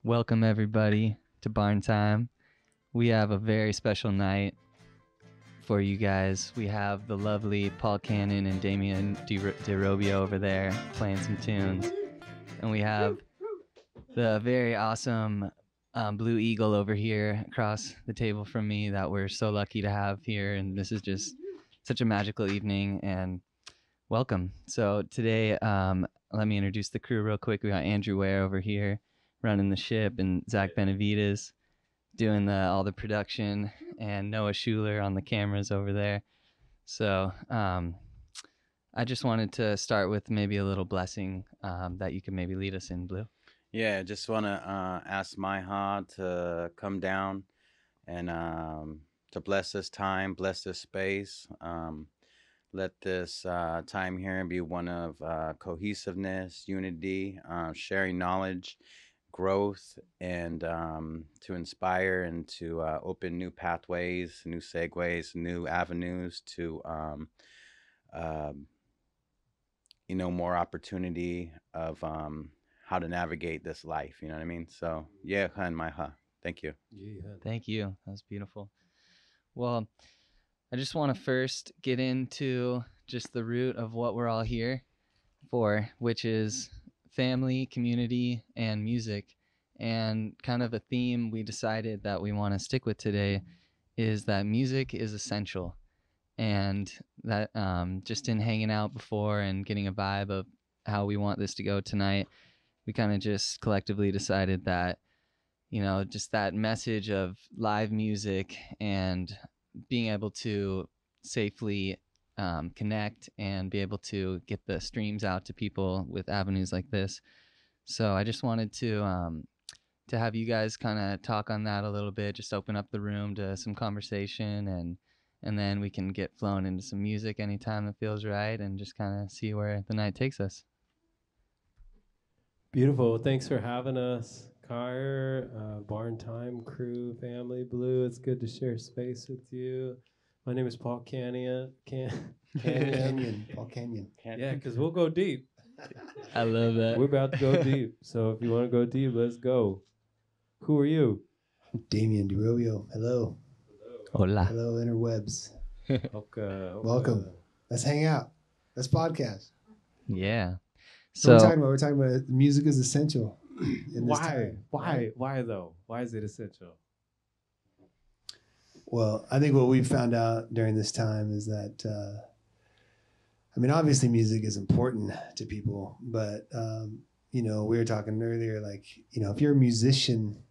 Welcome everybody to Barn Time. We have a very special night for you guys. We have the lovely Paul Cannon and Damian DeRobbio over there playing some tunes. And we have the very awesome Blue Eagle over here across the table from me that we're so lucky to have here. And this is just such a magical evening, and welcome. So today, let me introduce the crew real quick. We got Andrew Ware over here running the ship, and Zach Benavides doing all the production, and Noah Schuler on the cameras over there. So I just wanted to start with maybe a little blessing that you could maybe lead us in, Blue. Yeah, just want to ask Maha to come down and to bless this time, bless this space. Let this time here be one of cohesiveness, unity, sharing knowledge, growth, and to inspire and to open new pathways, new segues, new avenues to, more opportunity of how to navigate this life. You know what I mean? So, yeah, hun, Maha. Thank you. Thank you. That was beautiful. Well, I just want to first get into just the root of what we're all here for, which is family, community, and music. And kind of a theme we decided that we want to stick with today is that music is essential. And that just in hanging out before and getting a vibe of how we want this to go tonight, we kind of just collectively decided that, just that message of live music and being able to safely connect and be able to get the streams out to people with avenues like this. So I just wanted to have you guys kind of talk on that a little bit, just open up the room to some conversation, and then we can get flown into some music anytime that feels right, and just kind of see where the night takes us. Beautiful. Thanks for having us, Kyer, Barn Time crew, family, Blue. It's good to share space with you. My name is Paul Canyon. Paul Canyon. Yeah, because we'll go deep. I love that. We're about to go deep. So if you want to go deep, let's go. Who are you? Damian DeRobbio. Hello. Hola. Hello, interwebs. Okay. Welcome. Let's hang out. Let's podcast. Yeah. So we're talking about music is essential. Why though? Why is it essential? Well, I think what we found out during this time is that, obviously music is important to people, but, we were talking earlier, if you're a musician,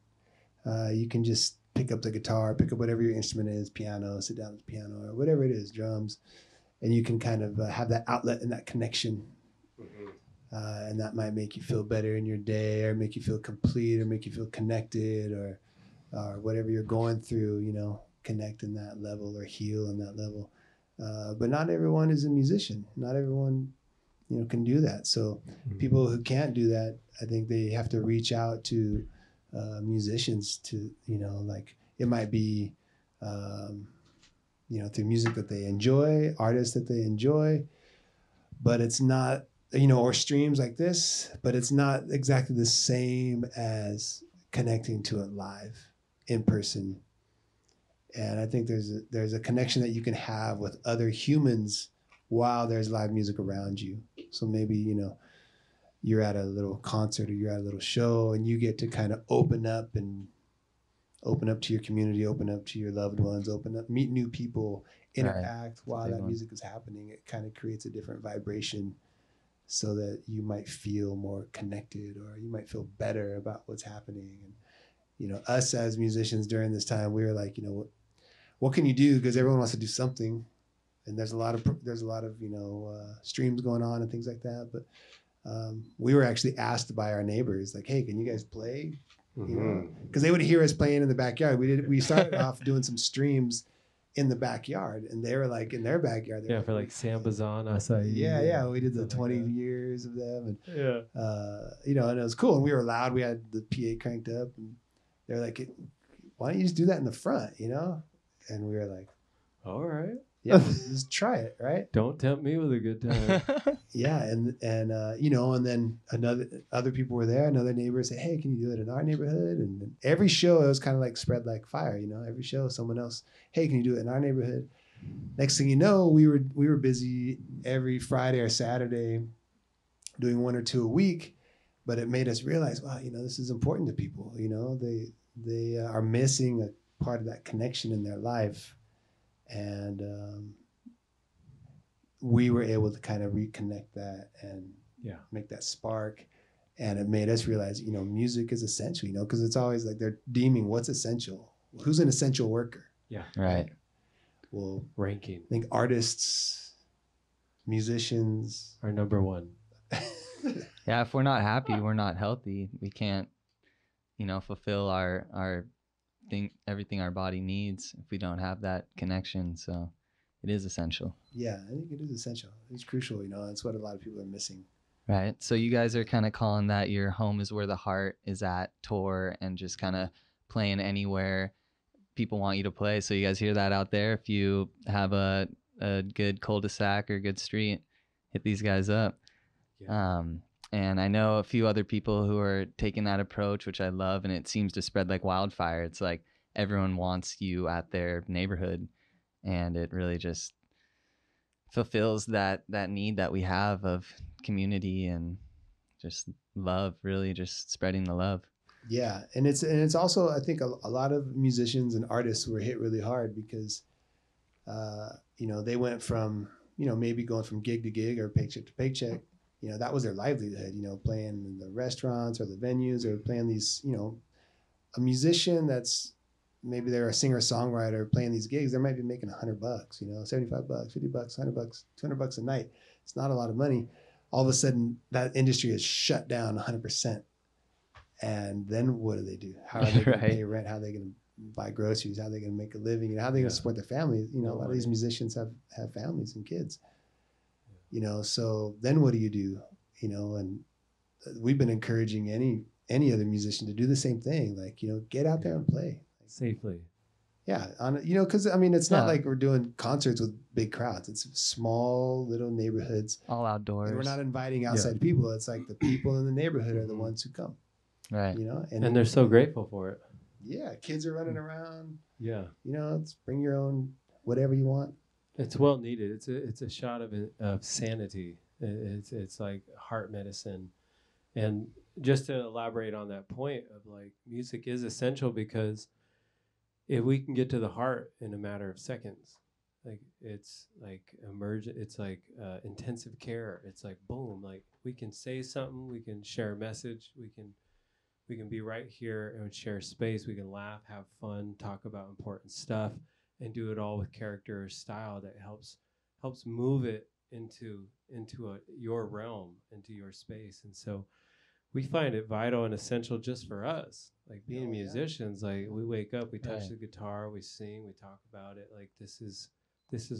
you can just pick up the guitar, pick up whatever your instrument is, piano, sit down at the piano, or whatever it is, drums, and you can kind of have that outlet and that connection. Mm-hmm. And that might make you feel better in your day, or make you feel complete, or make you feel connected, or whatever you're going through, connect in that level or heal in that level. But not everyone is a musician. Not everyone, can do that. So people who can't do that, I think they have to reach out to musicians to, it might be, through music that they enjoy, artists that they enjoy, but it's not, or streams like this, but it's not exactly the same as connecting to it live in person. And I think there's a connection that you can have with other humans while there's live music around you. So maybe, you're at a little concert or you're at a little show and you get to kind of open up to your community, open up to your loved ones, meet new people, interact while that music is happening. It kind of creates a different vibration so that you might feel more connected, or you might feel better about what's happening. And, us as musicians during this time, we were like, what can you do? Because everyone wants to do something. And there's a lot of streams going on and things like that. But we were actually asked by our neighbors, like, hey, can you guys play? Because they would hear us playing in the backyard. We started off doing some streams in the backyard, and they were like in their backyard. For like Sambazon, Acai. Yeah. We did the 20 years of them, and and it was cool. And we were loud. We had the PA cranked up, and they're like, why don't you just do that in the front, And we were like, all right. Yeah, just try it, right? Don't tempt me with a good time. Yeah, and and then other people were there. Another neighbor said, "Hey, can you do it in our neighborhood?" And then every show it was kind of like spread like fire. Every show someone else, "Hey, can you do it in our neighborhood?" Next thing you know, we were busy every Friday or Saturday, doing one or two a week. But it made us realize, wow, this is important to people. They are missing a part of that connection in their life, and we were able to kind of reconnect that and make that spark. And it made us realize, music is essential, because it's always like they're deeming what's essential. Who's an essential worker? Yeah. Right. Well, ranking. I think artists, musicians are number one. Yeah. If we're not happy, we're not healthy. We can't, fulfill our everything our body needs if we don't have that connection. So it is essential. Yeah, I think it is essential. It's crucial. That's what a lot of people are missing. Right. So you guys are kind of calling that your home is where the heart is at tour, and just kind of playing anywhere people want you to play. So you guys hear that out there? If you have a good cul-de-sac or good street, hit these guys up. Yeah. And I know a few other people who are taking that approach, which I love, and it seems to spread like wildfire. It's like everyone wants you at their neighborhood, and it really just fulfills that need that we have of community and just love, really just spreading the love. Yeah, and it's also, I think, a lot of musicians and artists were hit really hard because they went from maybe going from gig to gig or paycheck to paycheck. That was their livelihood, playing in the restaurants or the venues, or playing these, a musician that's maybe they're a singer songwriter playing these gigs, they might be making $100, $75, $50, $100, $200 a night. It's not a lot of money. All of a sudden that industry is shut down 100%. And then what do? How are they going to pay rent? How are they going to buy groceries? How are they going to make a living? How are they going to support their family? A lot of these musicians have families and kids. So then what do? And we've been encouraging any other musician to do the same thing. Like, get out there and play safely. Yeah, because it's not like we're doing concerts with big crowds. It's small little neighborhoods, all outdoors. And we're not inviting outside people. It's like the people in the neighborhood are the ones who come. Right. And they're so grateful for it. Yeah, kids are running around. Yeah. It's bring your own whatever you want. It's well needed. It's a shot of sanity. It's like heart medicine. And just to elaborate on that point of like music is essential, because if we can get to the heart in a matter of seconds, like it's like it's like intensive care. It's like boom, like we can say something, we can share a message, we can be right here and share space. We can laugh, have fun, talk about important stuff, and do it all with character or style that helps move it into your realm, into your space. And so we find it vital and essential just for us, like being musicians. Like we wake up, we touch the guitar, we sing, we talk about it. Like this is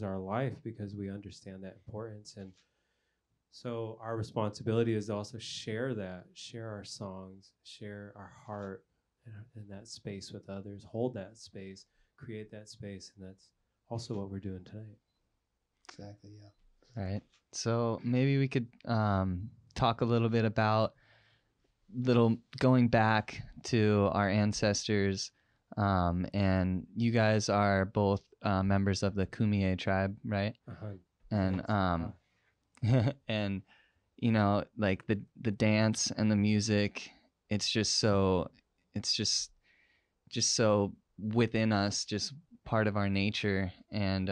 our life, because we understand that importance. And so our responsibility is to also share our songs, share our heart in that space with others, hold that space, create that space. And that's also what we're doing tonight. Exactly, yeah. All right. So maybe we could talk a little bit about going back to our ancestors. And you guys are both members of the Kumeyaay tribe, right? Uh-huh. And and like the dance and the music, it's just so within us, just part of our nature. And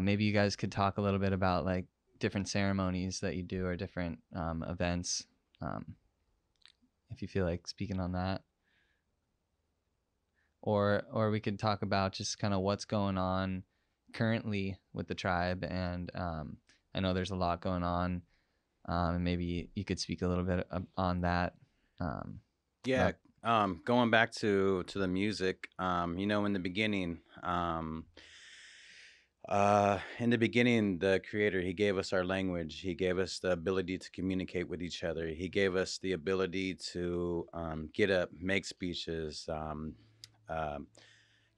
maybe you guys could talk a little bit about like different ceremonies that you do, or different events, if you feel like speaking on that. Or we could talk about just kind of what's going on currently with the tribe. And I know there's a lot going on, and maybe you could speak a little bit on that. Going back to the music, in the beginning, the Creator, he gave us our language. He gave us the ability to communicate with each other. He gave us the ability to get up, make speeches,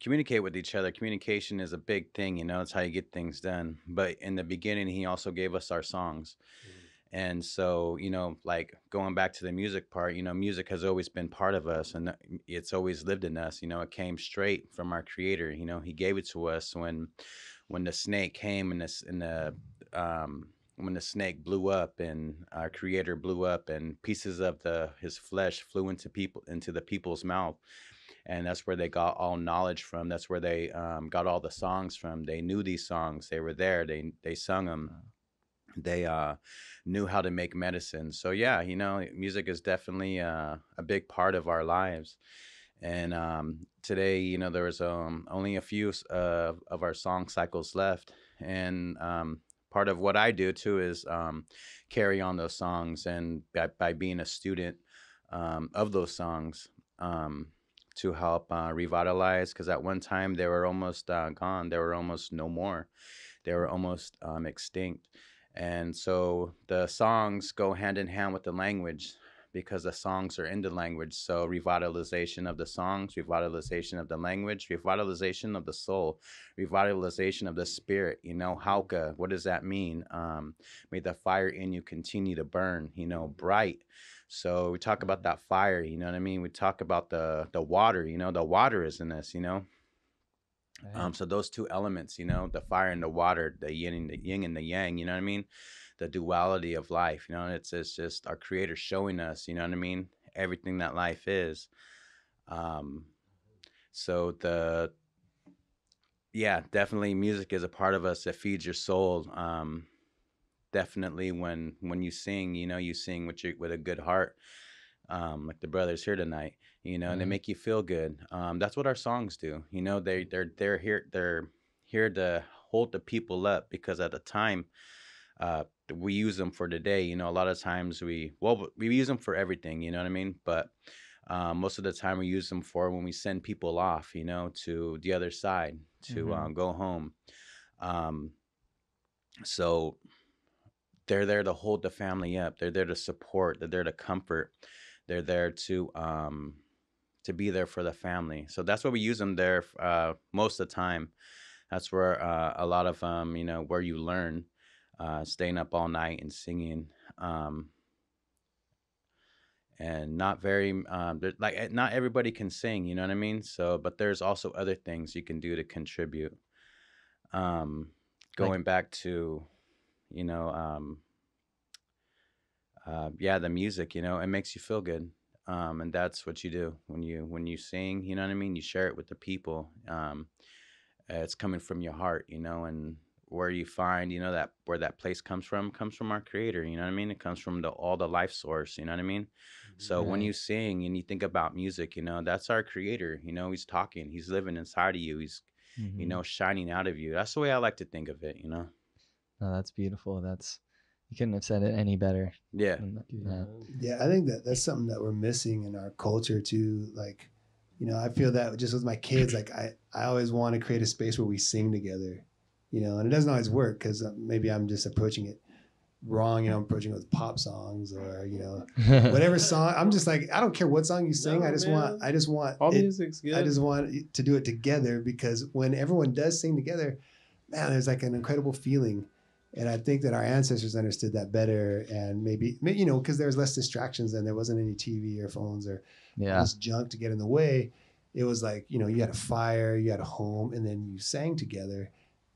communicate with each other. Communication is a big thing, you know, it's how you get things done. But in the beginning, he also gave us our songs. And so, you know, like going back to the music part, you know, music has always been part of us, and it's always lived in us. You know, it came straight from our creator. You know, he gave it to us when the snake came and this in the when the snake blew up and our creator blew up and pieces of the his flesh flew into the people's mouth, and that's where they got all knowledge from. That's where they got all the songs from. They knew these songs. They were there. They sung them. They knew how to make medicine. So yeah, you know, music is definitely a big part of our lives. And today, you know, there was only a few of our song cycles left, and part of what I do too is carry on those songs, and by being a student of those songs, to help revitalize, because at one time they were almost gone. They were almost no more. They were almost extinct. And so the songs go hand in hand with the language, because the songs are in the language. So revitalization of the songs, revitalization of the language, revitalization of the soul, revitalization of the spirit. You know, Hauka, what does that mean? May the fire in you continue to burn, you know, bright. So we talk about that fire, you know what I mean? We talk about the water, you know, the water is in us, you know. Right. So those two elements, you know, the fire and the water, the yin and the yang, you know what I mean? The duality of life, you know, it's just our creator showing us, you know what I mean? Everything that life is. So yeah, definitely music is a part of us that feeds your soul. Definitely when you sing, you know, you sing with a good heart. Like the brothers here tonight, you know, and they make you feel good. That's what our songs do. You know, they're here to hold the people up, because at the time, we use them for today. You know, a lot of times we use them for everything, you know what I mean? But most of the time we use them for when we send people off, you know, to the other side to go home. So they're there to hold the family up. They're there to support. They're there to comfort. They're there to be there for the family. So that's what we use them there most of the time. That's where a lot of you know, where you learn, staying up all night and singing. And not very like not everybody can sing, you know what I mean? So, but there's also other things you can do to contribute. Going back to, you know, yeah, the music, you know, it makes you feel good. And that's what you do when you sing, you know what I mean? You share it with the people. It's coming from your heart, you know, and where you find, you know, that where that place comes from our creator, you know what I mean? It comes from all the life source, you know what I mean? So when you sing and you think about music, you know, that's our creator, you know, he's talking, he's living inside of you. He's, you know, shining out of you. That's the way I like to think of it, you know? No, that's beautiful. You couldn't have said it any better. Yeah. Yeah, I think that's something that we're missing in our culture too. Like, you know, I feel that just with my kids, like I always want to create a space where we sing together, you know, and it doesn't always work because maybe I'm just approaching it wrong. You know, I'm approaching it with pop songs or, you know, whatever song. I'm just like, I don't care what song you sing. No, I just want all music's good. I just want to do it together, because when everyone does sing together, man, there's like an incredible feeling. And I think that our ancestors understood that better, and maybe you know, because there was less distractions and there wasn't any TV or phones or all this junk to get in the way. It was like, you know, you had a fire, you had a home, and then you sang together.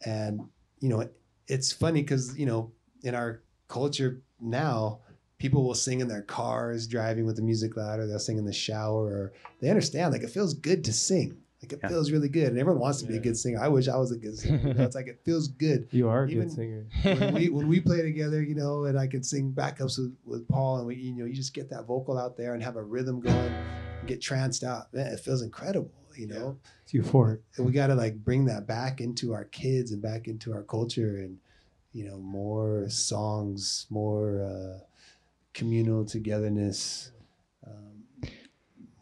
And, you know, it's funny because, you know, in our culture now, people will sing in their cars, driving with the music loud, or they'll sing in the shower, or they understand, like, it feels good to sing. Like, it feels really good. And everyone wants to be a good singer. I wish I was a good singer. You know, it's like, it feels good. You are a good singer. when we play together, you know, and I can sing backups with Paul, and we, you know, you just get that vocal out there and have a rhythm going, get tranced out. Man, it feels incredible, you know. It's euphoric. And we got to like bring that back into our kids and back into our culture, and, you know, more songs, more communal togetherness.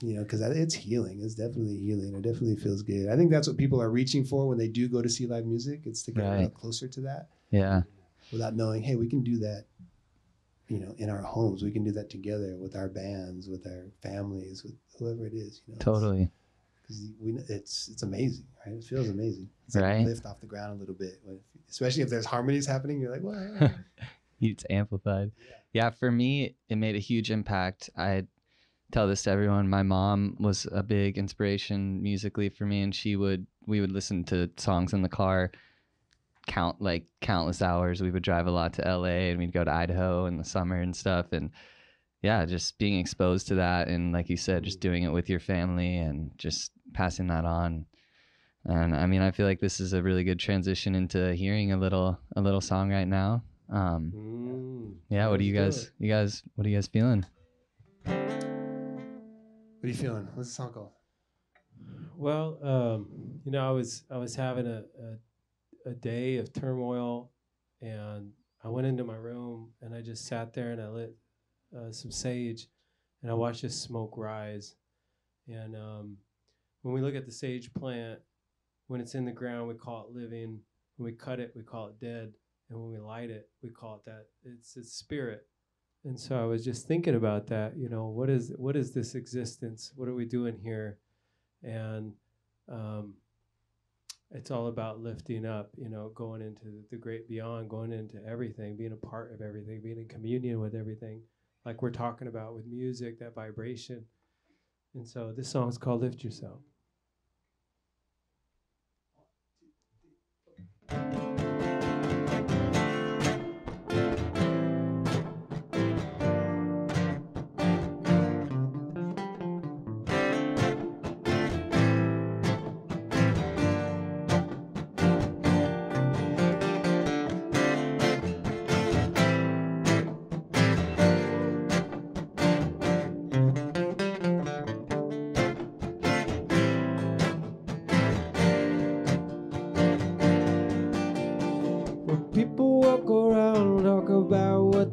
You know, because it's healing. It's definitely healing. It definitely feels good. I think that's what people are reaching for when they do go to see live music. It's to get a little closer to that. Yeah. Without knowing, hey, we can do that, you know, in our homes. We can do that together with our bands, with our families, with whoever it is. You know, Totally. because it's amazing, right? It feels amazing. It's like Right. lift off the ground a little bit, especially if there's harmonies happening. You're like, wow. It's amplified. Yeah, for me, it made a huge impact. I tell this to everyone. My mom was a big inspiration musically for me, and we would listen to songs in the car countless hours. We would drive a lot to LA, and we'd go to Idaho in the summer and stuff. And yeah, just being exposed to that, and like you said, just doing it with your family and just passing that on. And I mean, I feel like this is a really good transition into hearing a little song right now. Yeah, what are you guys feeling? What are you feeling? What's the song called? Well, I was having a day of turmoil, and I went into my room and I just sat there and I lit some sage, and I watched this smoke rise. And when we look at the sage plant, when it's in the ground, we call it living. When we cut it, we call it dead. And when we light it, we call it that. It's spirit. And so I was just thinking about that. What is this existence? What are we doing here? And it's all about lifting up, going into the great beyond, going into everything, being a part of everything, being in communion with everything, like we're talking about with music, that vibration. And so this song is called Lift Yourself.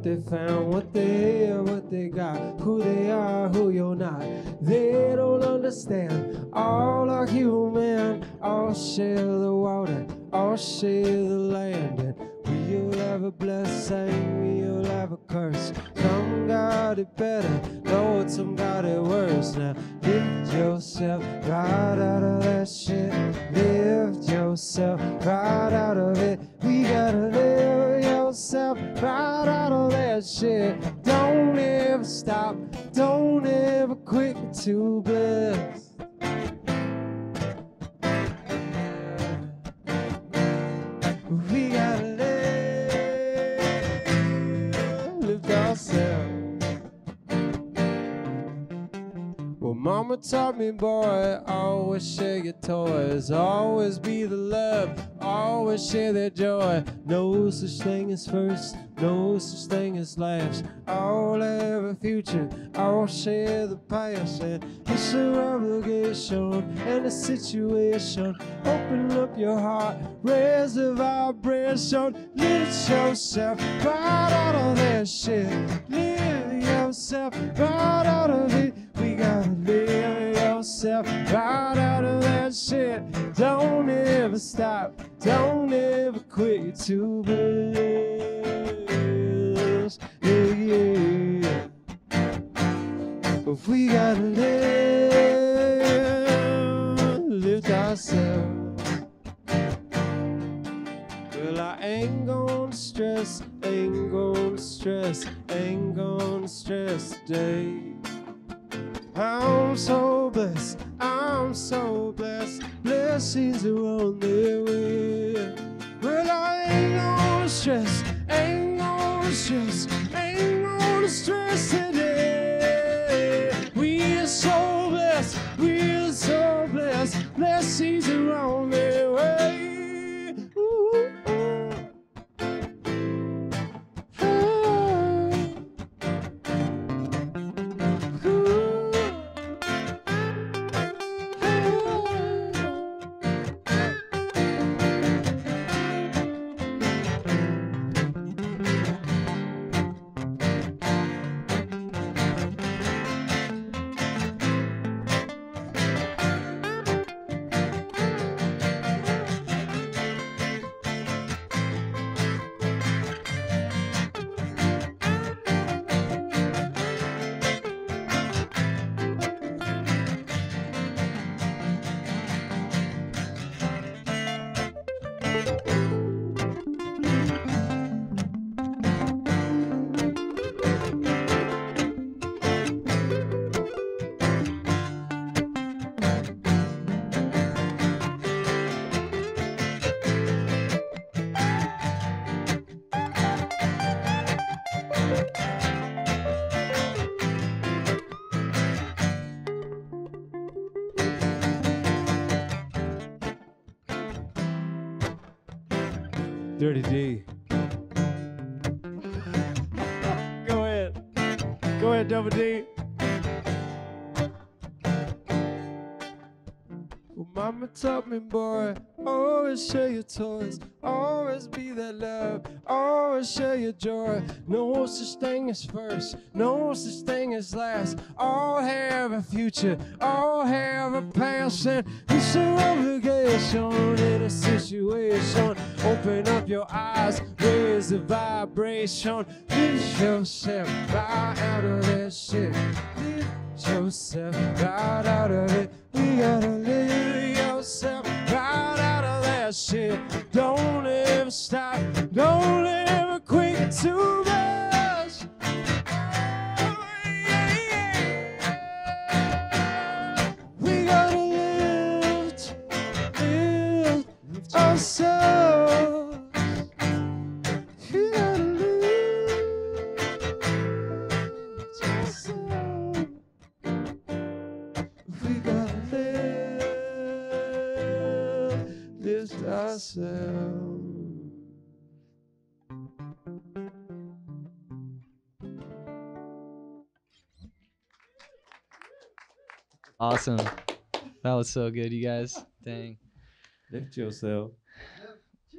They found what they have, what they got, who they are, who you're not. They don't understand. All are human, all share the water, all share the land. And we'll have a blessing, we'll have a curse. Some got it better, Lord, some got it worse. Now lift yourself right out of that shit. Lift yourself right out of it. We gotta lift yourself right out of that shit. Don't ever stop, don't ever quit to bless. We gotta lift ourselves. Well, mama taught me, boy, always share your toys, always be the love, always share their joy. No such thing as first, no such thing as last. All have a future, all share the past. And it's your obligation and a situation. Open up your heart, raise the vibration. Lift yourself right out of that shit. Lift yourself right out of it. We gotta live yourself right out of that shit. Don't ever stop, don't ever quit to bless. Yeah, yeah. But we gotta lift ourselves. Well, I ain't gonna stress, ain't gonna stress, ain't gonna stress today. I'm so blessed, I'm so blessed. Blessings are on their way. Well, I ain't gonna stress, ain't gonna stress, ain't gonna stress today. We are so blessed, we are so blessed. Blessings are on their way. Ooh, ooh. Dirty D. Go ahead. Go ahead, Double D. Well, mama taught me, boy, always share your toys, always be that love, always share your joy. No such thing as first, no such thing as last. All have a future, all have a past, and it's an obligation in a situation. Open up your eyes, raise the vibration. Lift yourself right out of that shit. Lift yourself right out of it. We gotta live yourself right out of that shit. Don't ever stop, don't ever quit too much. Oh, yeah, yeah. We gotta lift ourselves. We gotta lift ourselves. We gotta lift ourselves. Awesome. That was so good, you guys. Dang. Lift yourself.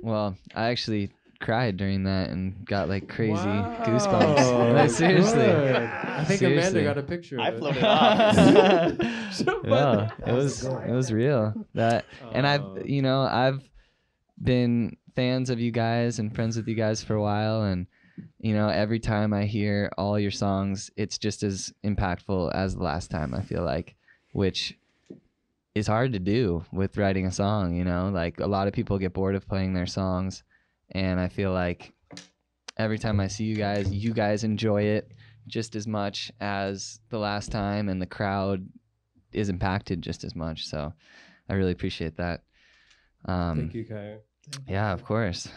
Well, I actually cried during that and got like crazy Wow. goosebumps. Like, seriously. Good. I think Seriously. Amanda got a picture of I it. floated off. Yeah, it was real. That and I've been fans of you guys and friends with you guys for a while, and every time I hear all your songs, it's just as impactful as the last time, I feel like, which is hard to do with writing a song. Like a lot of people get bored of playing their songs, and I feel like every time I see you guys enjoy it just as much as the last time, and the crowd is impacted just as much. So I really appreciate that. Thank you, Kai. Yeah, of course.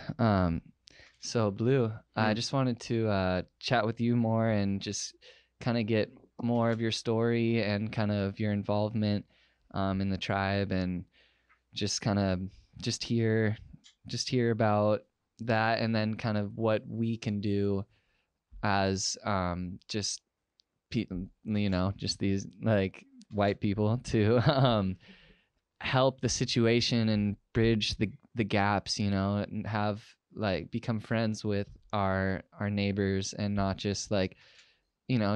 So Blue, I just wanted to chat with you more and just kind of get more of your story and kind of your involvement in the tribe, and just kind of just hear about that, and then kind of what we can do as just just these like white people to help the situation and bridge the gaps, and have like become friends with our neighbors, and not just like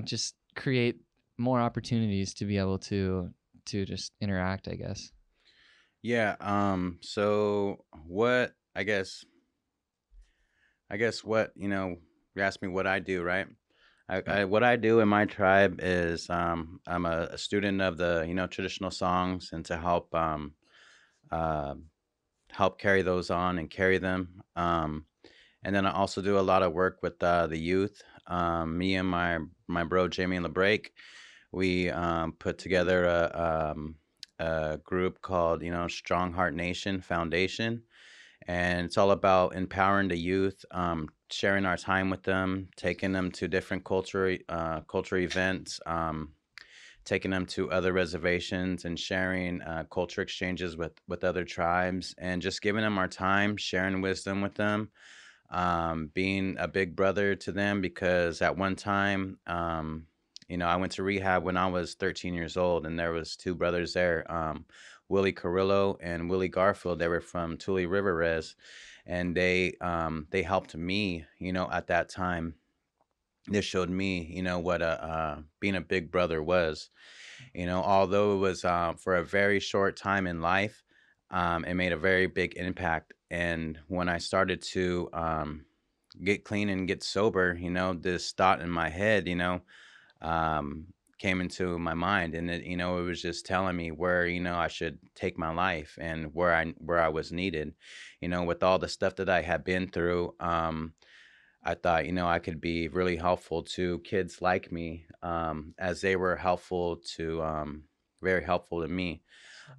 just create more opportunities to be able to just interact, I guess. Yeah. So what? I guess what you asked me what I do, right? What I do in my tribe is I'm a student of the traditional songs, and to help carry those on and carry them. And then I also do a lot of work with the youth. Me and my bro Jamie LeBrake, we put together a group called Strong Heart Nation Foundation, and it's all about empowering the youth, sharing our time with them, taking them to different culture events, taking them to other reservations, and sharing culture exchanges with other tribes, and just giving them our time, sharing wisdom with them, being a big brother to them, because at one time, I went to rehab when I was 13 years old, and there was two brothers there, Willie Carrillo and Willie Garfield. They were from Tule River Res, and they helped me, at that time. This showed me, what being a big brother was. Although it was for a very short time in life, it made a very big impact. And when I started to get clean and get sober, this thought in my head, came into my mind, and it was just telling me where I should take my life, and where I was needed, with all the stuff that I had been through. I thought I could be really helpful to kids like me, as they were very helpful to me.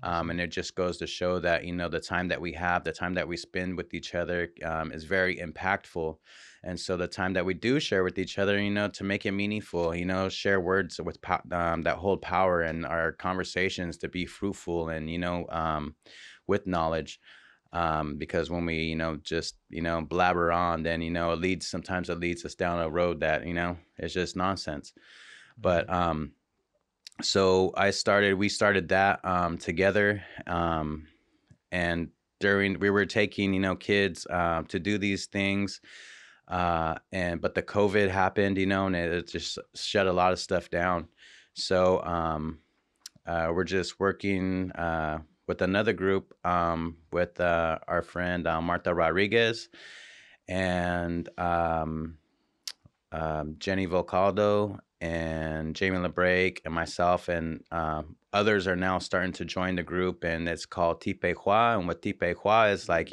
And it just goes to show that the time that we have, the time that we spend with each other, is very impactful. And so the time that we do share with each other, to make it meaningful, share words with that hold power, and our conversations to be fruitful, and with knowledge. Because when we, just, blabber on, then, sometimes it leads us down a road that, is just nonsense. But, so we started that, together. And we were taking, kids, to do these things. But the COVID happened, and it just shut a lot of stuff down. So, we're just working, with another group, with, our friend, Marta Rodriguez, and, Jenny Volcaldo, and Jamie LeBrake, and myself, and, others are now starting to join the group, and it's called Tipehua. And what Tipehua is like,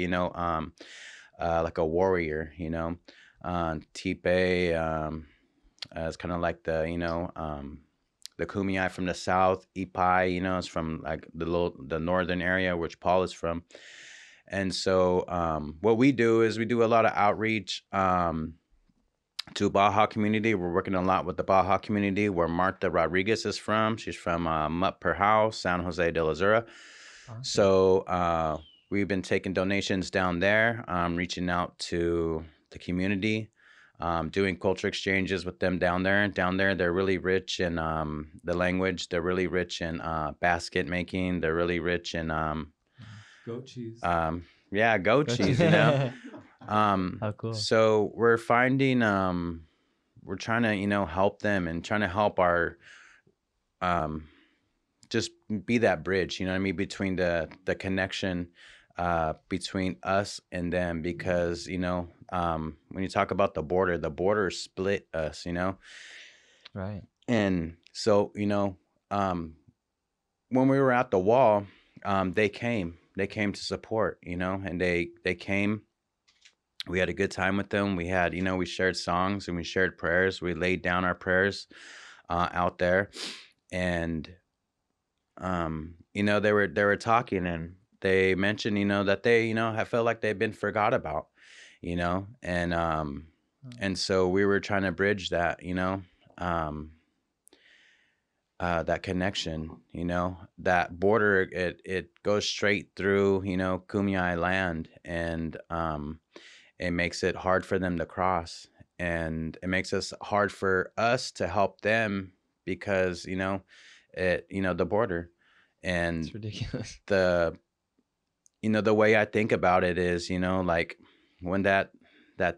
like a warrior, Tipe, is kind of like the Kumeyaay from the south. Ipai, is from like the northern area, which Paul is from. And so, what we do is we do a lot of outreach, to Baja community. We're working a lot with the Baja community, where Marta Rodriguez is from. She's from, Mutt Per House, San Jose de la Zura. Awesome. So, we've been taking donations down there, reaching out to the community, doing culture exchanges with them down there. Down there, they're really rich in, the language. They're really rich in, basket making. They're really rich in, Goat cheese. Yeah, goat cheese, How cool. So we're finding, we're trying to, help them, and trying to help our, just be that bridge, you know what I mean, between the connection, between us and them. Because, when you talk about the border split us, Right. And so, when we were at the wall, they came to support, and they came. We had a good time with them. We had, we shared songs, and we shared prayers. We laid down our prayers, out there. And, they were talking, and they mentioned, that they, have felt like they've been forgot about, and so we were trying to bridge that, that connection, that border. It goes straight through, Kumeyaay land, and, it makes it hard for them to cross, and it makes us hard for us to help them, because, the border. And It's ridiculous. the way I think about it is, like, when that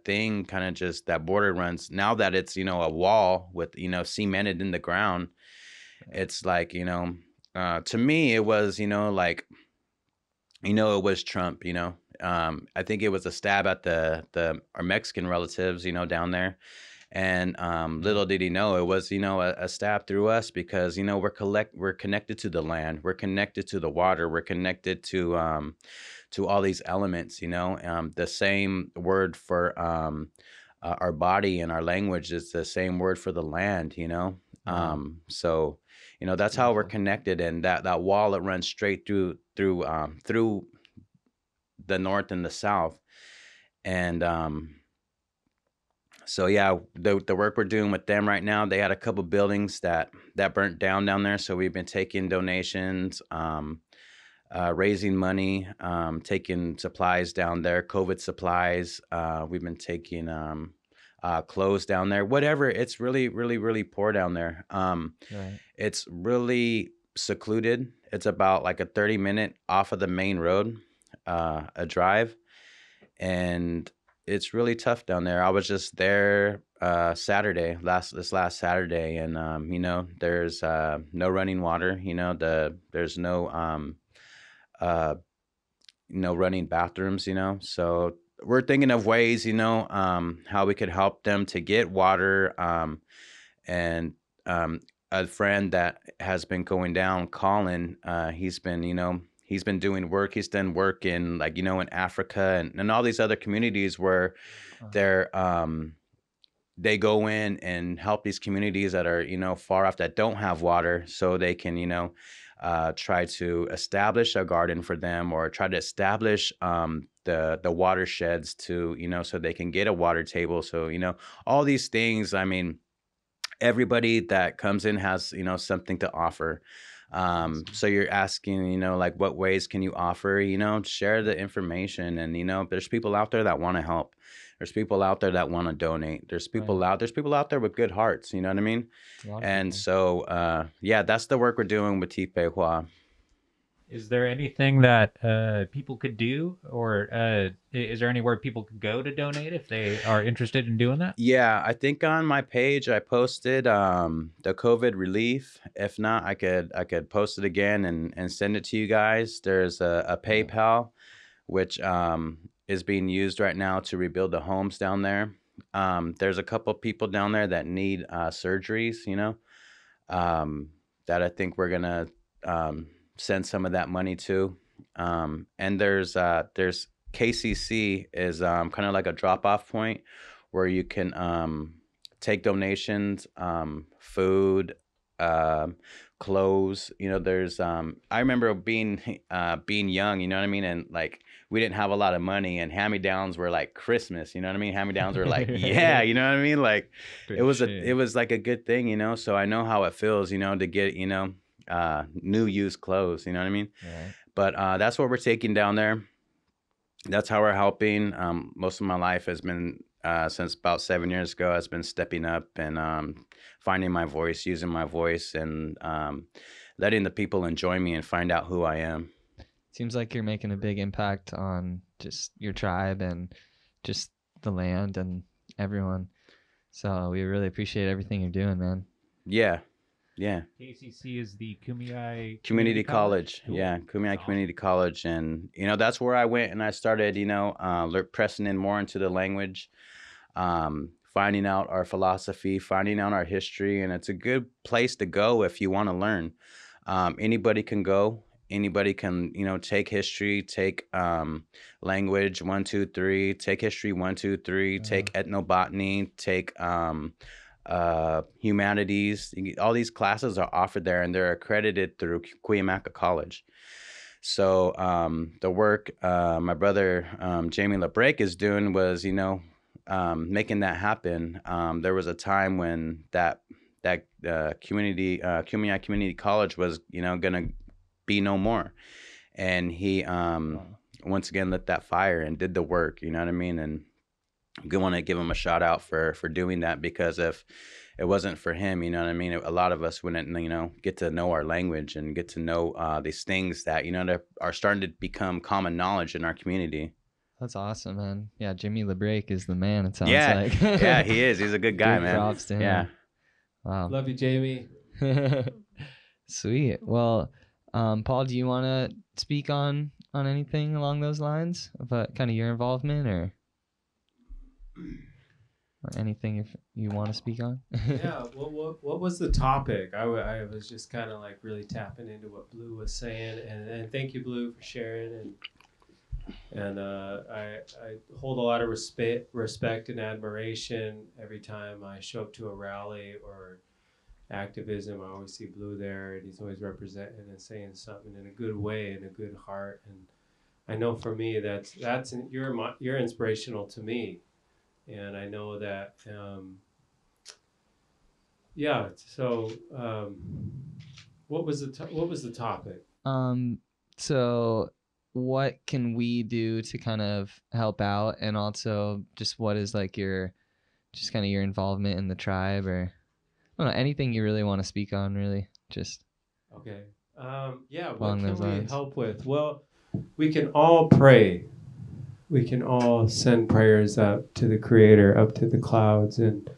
thing kind of just, that border runs, now that it's, a wall with, cemented in the ground, it's like, to me, it was, like, it was Trump, I think it was a stab at our Mexican relatives, down there. And, little did he know, it was, a stab through us, because, we're connected to the land, we're connected to the water, we're connected to all these elements, the same word for, our body and our language is the same word for the land, so, that's how we're connected. And that wall, it runs straight through the north and the south. And, so yeah, the work we're doing with them right now, they had a couple buildings that burnt down there. So we've been taking donations, raising money, taking supplies down there, COVID supplies. We've been taking, clothes down there, whatever. It's really, really, really poor down there. Right. It's really secluded. It's about like a 30-minute off of the main road, a drive. And it's really tough down there. I was just there, Saturday, this last Saturday, and, there's, no running water, there's no, running bathrooms, so we're thinking of ways, how we could help them to get water. And, a friend that has been going down, Colin, he's been doing work. He's done work in, like, in Africa, and all these other communities where they're, they go in and help these communities that are, far off, that don't have water, so they can, try to establish a garden for them, or try to establish, the watersheds to, so they can get a water table. So, all these things, I mean, everybody that comes in has, something to offer. So you're asking, like what ways can you offer, share the information. And, there's people out there that want to help. There's people out there that want to donate. There's people out there with good hearts. You know what I mean? A lot of And people. so, yeah, that's the work we're doing with Tipe Hua. Is there anything that people could do, or is there anywhere people could go to donate if they are interested in doing that? Yeah, I think on my page I posted the COVID relief. If not, I could post it again and send it to you guys. There's a PayPal, which is being used right now to rebuild the homes down there. There's a couple people down there that need surgeries, that I think we're gonna send some of that money to. And there's KCC is kind of like a drop off point where you can take donations, food, clothes. There's I remember being young, you know what I mean, and like we didn't have a lot of money, and hand-me-downs were like Christmas, you know what I mean? Hand-me-downs were like, yeah, you know what I mean? Like it was like a good thing, so I know how it feels, to get, new used clothes, you know what I mean? Right. But that's what we're taking down there. That's how we're helping. Most of my life has been since about 7 years ago, has been stepping up and finding my voice, using my voice, and letting the people enjoy me and find out who I am. Seems like you're making a big impact on just your tribe and just the land and everyone. So we really appreciate everything you're doing, man. Yeah. KCC is the Kumeyaay Community College. Cool. Yeah, Kumeyaay Awesome. Community College. And, that's where I went and I started, pressing in more into the language, finding out our philosophy, finding out our history. And it's a good place to go if you want to learn. Anybody can go. Anybody can, take history, take language 1, 2, 3, take history 1, 2, 3, take ethnobotany, take humanities. All these classes are offered there, and they're accredited through Kumeyaay College. So the work my brother Jamie LeBrake is doing was, making that happen. There was a time when that Kumeyaay Community College was, gonna be no more, and he once again lit that fire and did the work. You know what I mean? And I want to give him a shout out for doing that, because if it wasn't for him, you know what I mean, a lot of us wouldn't, get to know our language and get to know these things that, that are starting to become common knowledge in our community. That's awesome, man. Yeah, Jimmy LeBrake is the man, it sounds like. Yeah, he is. He's a good guy, man. Props to him. Yeah. Wow. Love you, Jamie. Sweet. Well, Paul, do you want to speak on anything along those lines about kind of your involvement or anything if you want to speak on? Yeah. What was the topic? I was just kind of like really tapping into what Blue was saying, and thank you, Blue, for sharing. And I hold a lot of respect and admiration every time I show up to a rally or activism. I always see Blue there, and he's always representing and saying something in a good way, in a good heart. And I know for me, you're inspirational to me, and I know that. Yeah. So, what was the topic? So what can we do to kind of help out, and also just what is like your involvement in the tribe, or I don't know, anything you really want to speak on, really, just okay. Yeah, what along can those we lines. help with? Well, we can all pray. We can all send prayers up to the Creator, up to the clouds, and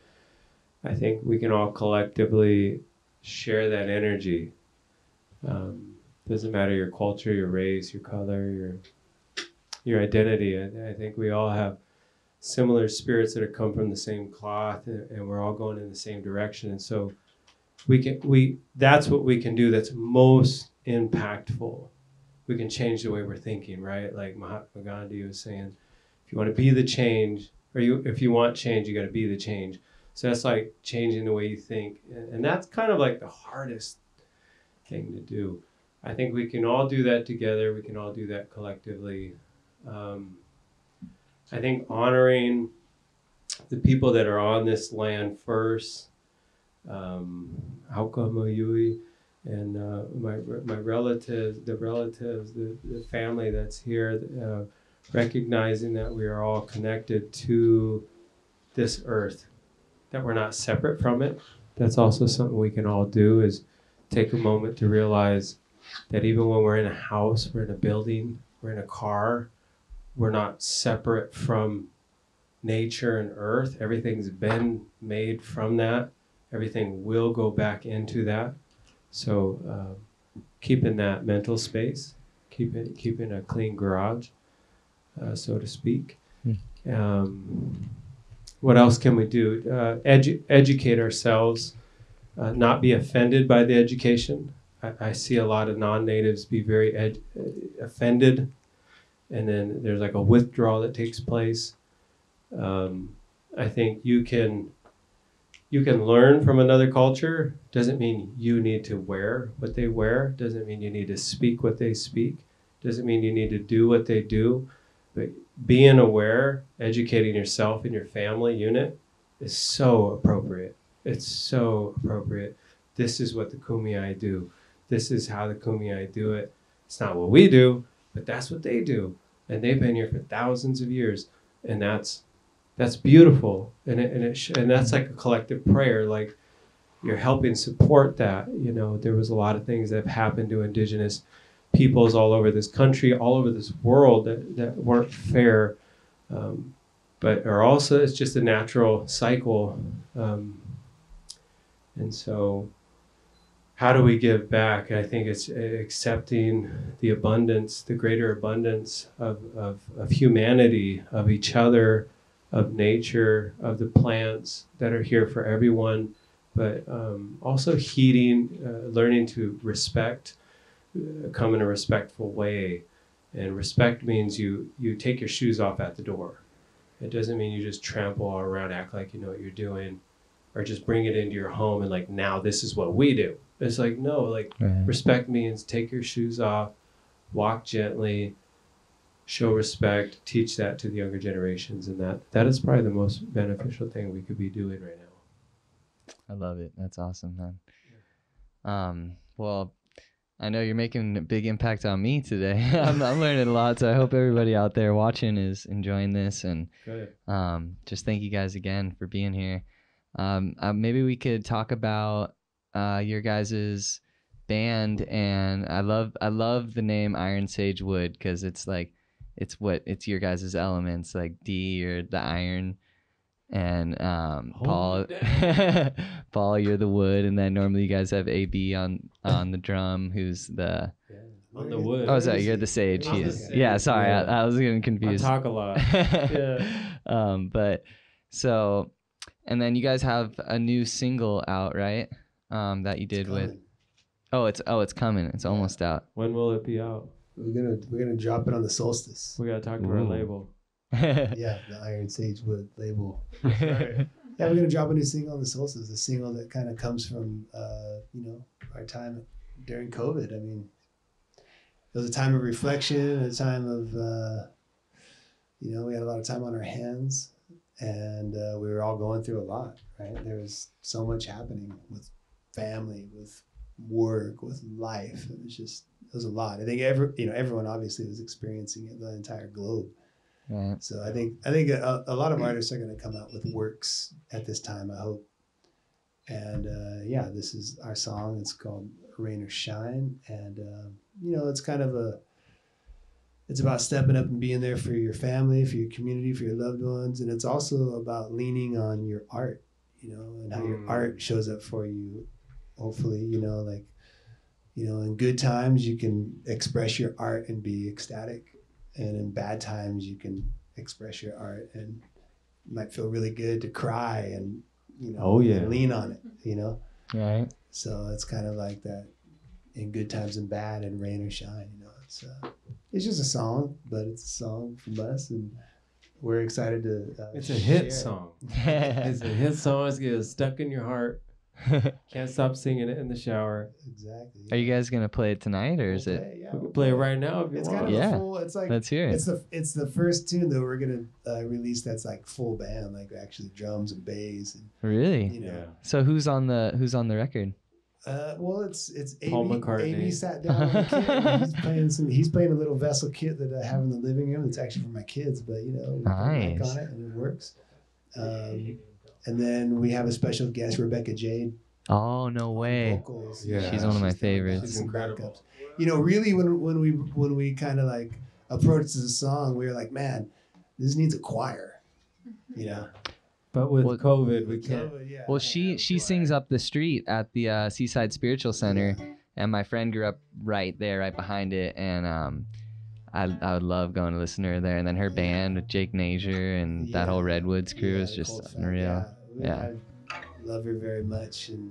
I think we can all collectively share that energy. Doesn't matter your culture, your race, your color, your identity. I think we all have similar spirits that have come from the same cloth, and we're all going in the same direction. And so that's what we can do that's most impactful. We can change the way we're thinking, right? Like Mahatma Gandhi was saying, if you want to be the change, if you want change, you got to be the change. So that's like changing the way you think. And that's kind of like the hardest thing to do. I think we can all do that together. We can all do that collectively. I think honoring the people that are on this land first, Hauka Moyui, and my relatives, the family that's here, recognizing that we are all connected to this earth, that we're not separate from it. That's also something we can all do, is take a moment to realize that even when we're in a house, we're in a building, we're in a car, we're not separate from nature and earth. Everything's been made from that. Everything will go back into that. So keeping that mental space, keeping a clean garage, so to speak. What else can we do? Educate ourselves, not be offended by the education. I see a lot of non-natives be very offended, and then there's like a withdrawal that takes place. I think you can learn from another culture. Doesn't mean you need to wear what they wear. Doesn't mean you need to speak what they speak. Doesn't mean you need to do what they do. But being aware, educating yourself and your family unit is so appropriate. It's so appropriate. This is what the Kumeyaay do. This is how the Kumeyaay do it. It's not what we do, but that's what they do. And they've been here for thousands of years. And that's beautiful. And that's like a collective prayer. Like, you're helping support that. You know, there was a lot of things that have happened to indigenous peoples all over this country, all over this world that weren't fair, but are also, it's just a natural cycle. And so how do we give back? I think it's accepting the abundance, the greater abundance of humanity, of each other, of nature, of the plants that are here for everyone, but also heeding, learning to respect, come in a respectful way. And respect means you take your shoes off at the door. It doesn't mean you just trample all around, act like you know what you're doing, or just bring it into your home and like, now this is what we do. It's like, no, like respect means take your shoes off, walk gently, show respect, teach that to the younger generations. And that is probably the most beneficial thing we could be doing right now. I love it. That's awesome, man. Well, I know you're making a big impact on me today. I'm learning a lot, so I hope everybody out there watching is enjoying this. And just thank you guys again for being here. Maybe we could talk about your guys's band. And I love the name Iron Sage Wood, because it's like it's your guys's elements, like D, or the iron, and Paul, you're the wood, and then normally you guys have AB on the drum, who's the on the wood. Oh, sorry, you're the sage. Yeah, sorry, yeah. I was getting confused. I talk a lot. Yeah. But so, and then you guys have a new single out, right? That you did with. It's coming. It's almost out. When will it be out? We're gonna drop it on the solstice. We gotta talk to our label. Yeah, the Iron Sage Wood label. Right. Yeah, we're gonna drop a new single on the solstice. A single that kind of comes from our time during COVID. I mean, it was a time of reflection, a time of we had a lot of time on our hands, and we were all going through a lot. Right, there was so much happening with family, with work, with life. It was a lot. I think everyone obviously was experiencing it, the entire globe. Right. So I think a lot of artists are going to come out with works at this time, I hope. And this is our song. It's called Rain or Shine, and it's kind of it's about stepping up and being there for your family, for your community, for your loved ones, and it's also about leaning on your art, and how your art shows up for you. Hopefully, in good times you can express your art and be ecstatic. And in bad times, you can express your art, and it might feel really good to cry and, lean on it, Right. So it's kind of like that, in good times and bad, and rain or shine, It's just a song, but it's a song from us, and we're excited to it's a hit song. It's a hit song. It's getting stuck in your heart. Can't stop singing it in the shower. Exactly. Are you guys gonna play it tonight, or is it? Yeah, we can play it right now if you it's want. kind of a full. It's like let's hear it. It's the first tune that we're gonna release that's like full band, like actually drums and bass. And, Really? Yeah. So who's on the record? Well, it's Paul Amy. McCartney. Amy sat down on the kit. And he's playing a little vessel kit that I have in the living room. It's actually for my kids, but we put a mic Nice. on it and it works. And then we have a special guest, Rebecca Jade. Oh, no on way. vocals. Yeah. She's one of my doing favorites. She's some incredible. backups. Really, when we kind of like approached the song, we were like, man, this needs a choir. But with Well, COVID, we can't. Well, she sings up the street at the Seaside Spiritual Center, and my friend grew up right there, right behind it, and I would love going to listen to her there. And then her band with Jake Nazier and that whole Redwoods crew is the just Cold Fact, unreal. Yeah. I love her very much, and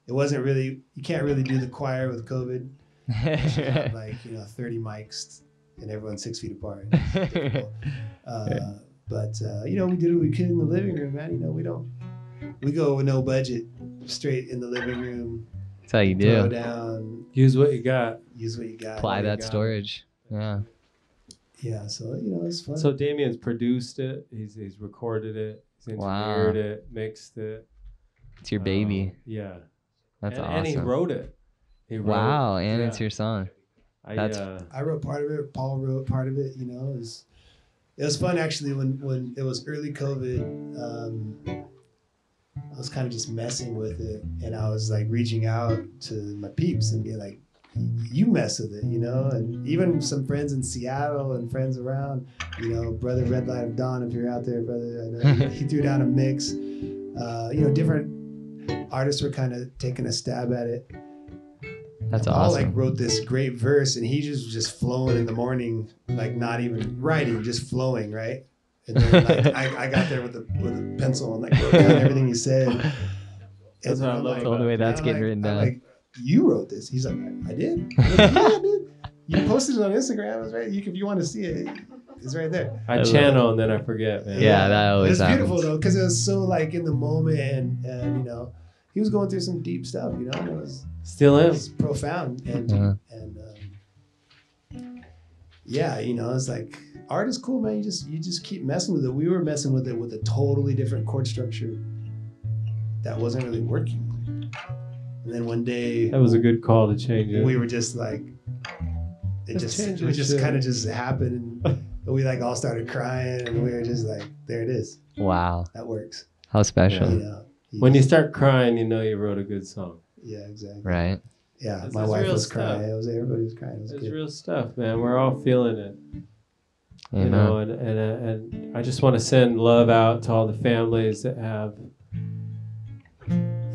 it wasn't really, you can't really do the choir with COVID. You have 30 mics and everyone's 6 feet apart. It's difficult. But we did what we could in the living room, man. We go with no budget, straight in the living room. That's how you Throw do. down, Use what you got. use what you got. Apply that God. storage. Yeah. Yeah, so it's fun. So Damian's produced it. He's recorded it. He's engineered it, mixed it. It's your baby. Yeah. That's awesome. And he wrote it. Wow, and it's your song. That's- I wrote part of it. Paul wrote part of it. It was fun actually when it was early COVID. I was kind of just messing with it, and I was like reaching out to my peeps and being like, "You mess with it," and even some friends in Seattle and friends around, brother Red Light of Dawn, if you're out there, brother, I know he threw down a mix. Different artists were kind of taking a stab at it. That's Paul awesome. wrote this great verse, and he just flowing in the morning, like not even writing, just flowing, right? And then I got there with a pencil and like wrote down everything he said. That's what I love That's the only way that's getting written down. I'm like, you wrote this? He's like, I did. I'm like, yeah, I did. You posted it on Instagram. It was right. If you want to see it, it's right there. I channel and then I forget, man. Yeah, that always It's beautiful happens. though, because it was so like in the moment, and he was going through some deep stuff, and it was. Still It am. was profound, and it's like art is cool, man. You just keep messing with it. We were messing with it with a totally different chord structure that wasn't really working. And then one day That was a good call to change it. we were just like, it Let's change this just shit. kind of just happened, and we like all started crying, and we were just like, there it is, Wow. that works. How special. When you start crying, you know you wrote a good song. yeah, exactly. Right. Yeah, This my is wife real was stuff. crying. Everybody was crying. It was It's good. real stuff, man. We're all feeling it. Amen. And I just want to send love out to all the families that have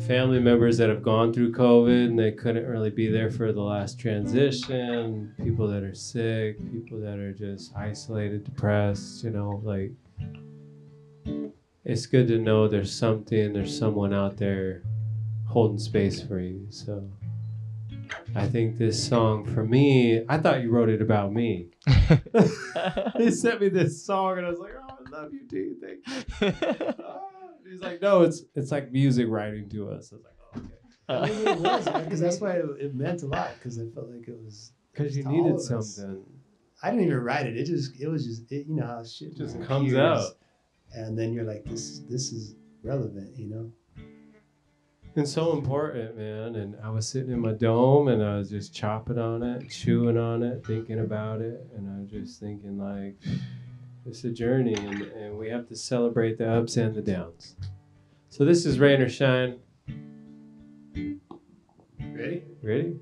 family members that have gone through COVID and they couldn't really be there for the last transition, people that are sick, people that are just isolated, depressed, it's good to know there's someone out there holding space for you. So I think this song for me, I thought you wrote it about me. He sent me this song and I was like, oh, I love you, dude. Thank you. He's like, no, it's like music writing to us. I was like, oh, okay. That's what it was, man, because that's why it meant a lot, because I felt like it was Because you to all needed of us. something. I didn't even write it. It was just how shit Just appears, comes out. and then you're like, this is relevant, And so important, man. And I was sitting in my dome and I was just chopping on it, chewing on it, thinking about it. And I was just thinking, like, it's a journey and we have to celebrate the ups and the downs. So this is Rain or Shine. Ready? Ready?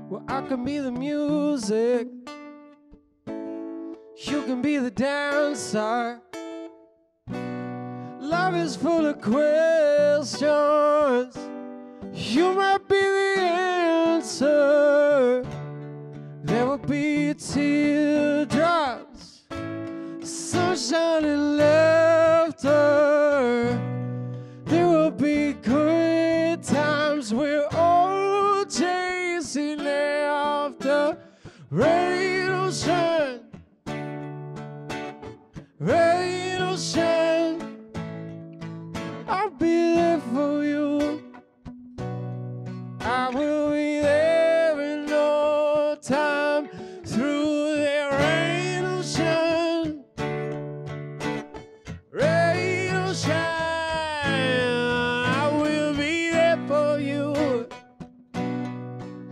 Well, I can be the music. You can be the dancer. Love is full of questions. You might be the answer. There will be teardrops, sunshine and laughter. There will be good times. rain or shine, rain or shine, I'll be there for you. I will be there in no time. Through the rain or shine, rain or shine, I will be there for you.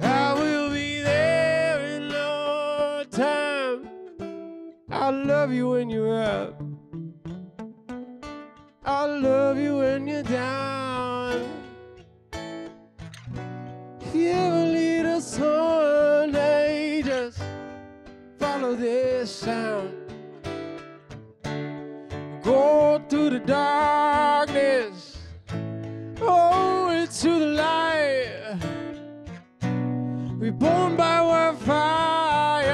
I will be there in no time. I love you when you're up. I love you when you're down. If you ever lead us on, hey, just follow this sound. Go through the darkness, oh, into the light. We're born by wildfire,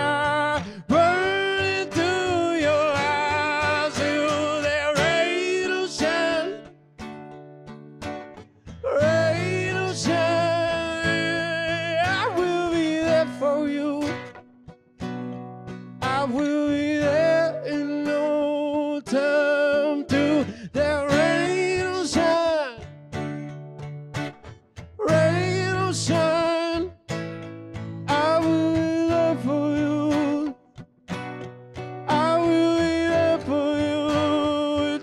burning through your eyes. Till the rain will shine, rain will shine. I will be there for you. I will be there in no time. Till the rain will shine, rain will shine. I will be there for you. I will be there for you in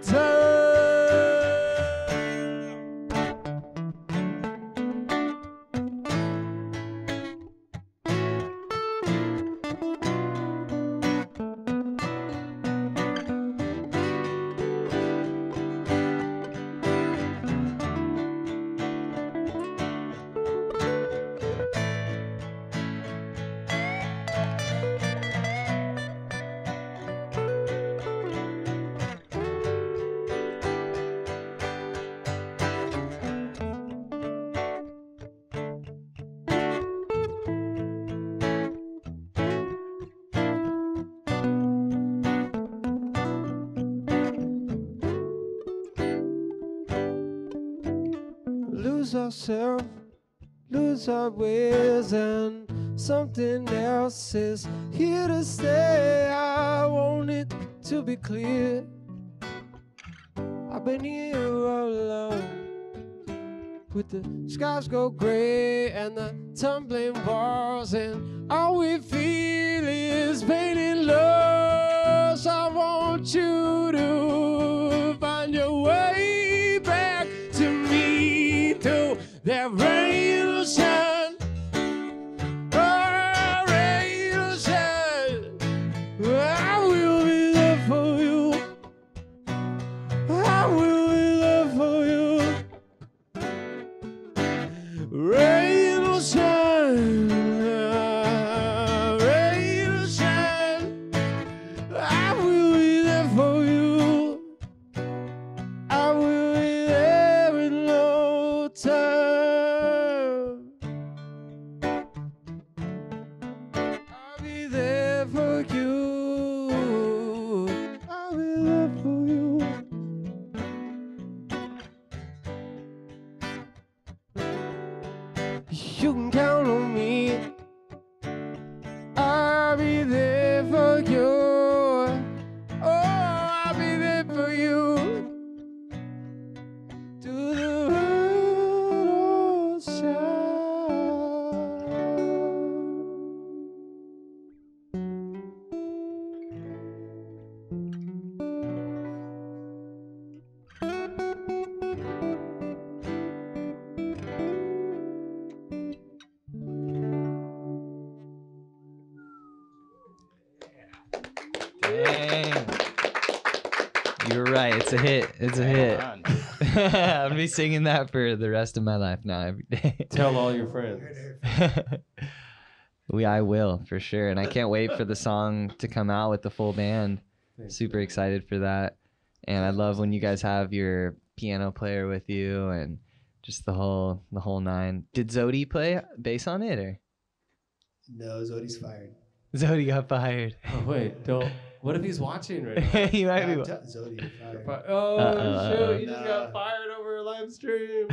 lose ourselves, lose our ways, and something else is here to stay. I want it to be clear. I've been here all alone, with the skies go gray and the tumbling walls, and all we feel is pain and loss. I want you to find your way back to me through that rain will shine, oh, rain will shine. I will be there for you. I will be there for you. Rain will shine, rain will shine. I will be there for you. I will be there in no time. I'll be there for you. I'll be there for you. You can count on me. I'll be there for you. Oh, I'll be there for you. To the rain shine. Dang. You're right. It's a hit. It's a hit. on. I'm gonna be singing that for the rest of my life now, every day. Tell all your friends. I will for sure, and I can't wait for the song to come out with the full band. Thanks. Super excited for that, and I love when you guys have your piano player with you and just the whole nine. Did Zodi play bass on it, or No, Zodi's fired. Zodi got fired? Oh, wait, don't. What if he's watching right now? He might be. Zodi, you're fired. Oh, Uh-oh, shoot, he just got Nah. fired over for a live stream.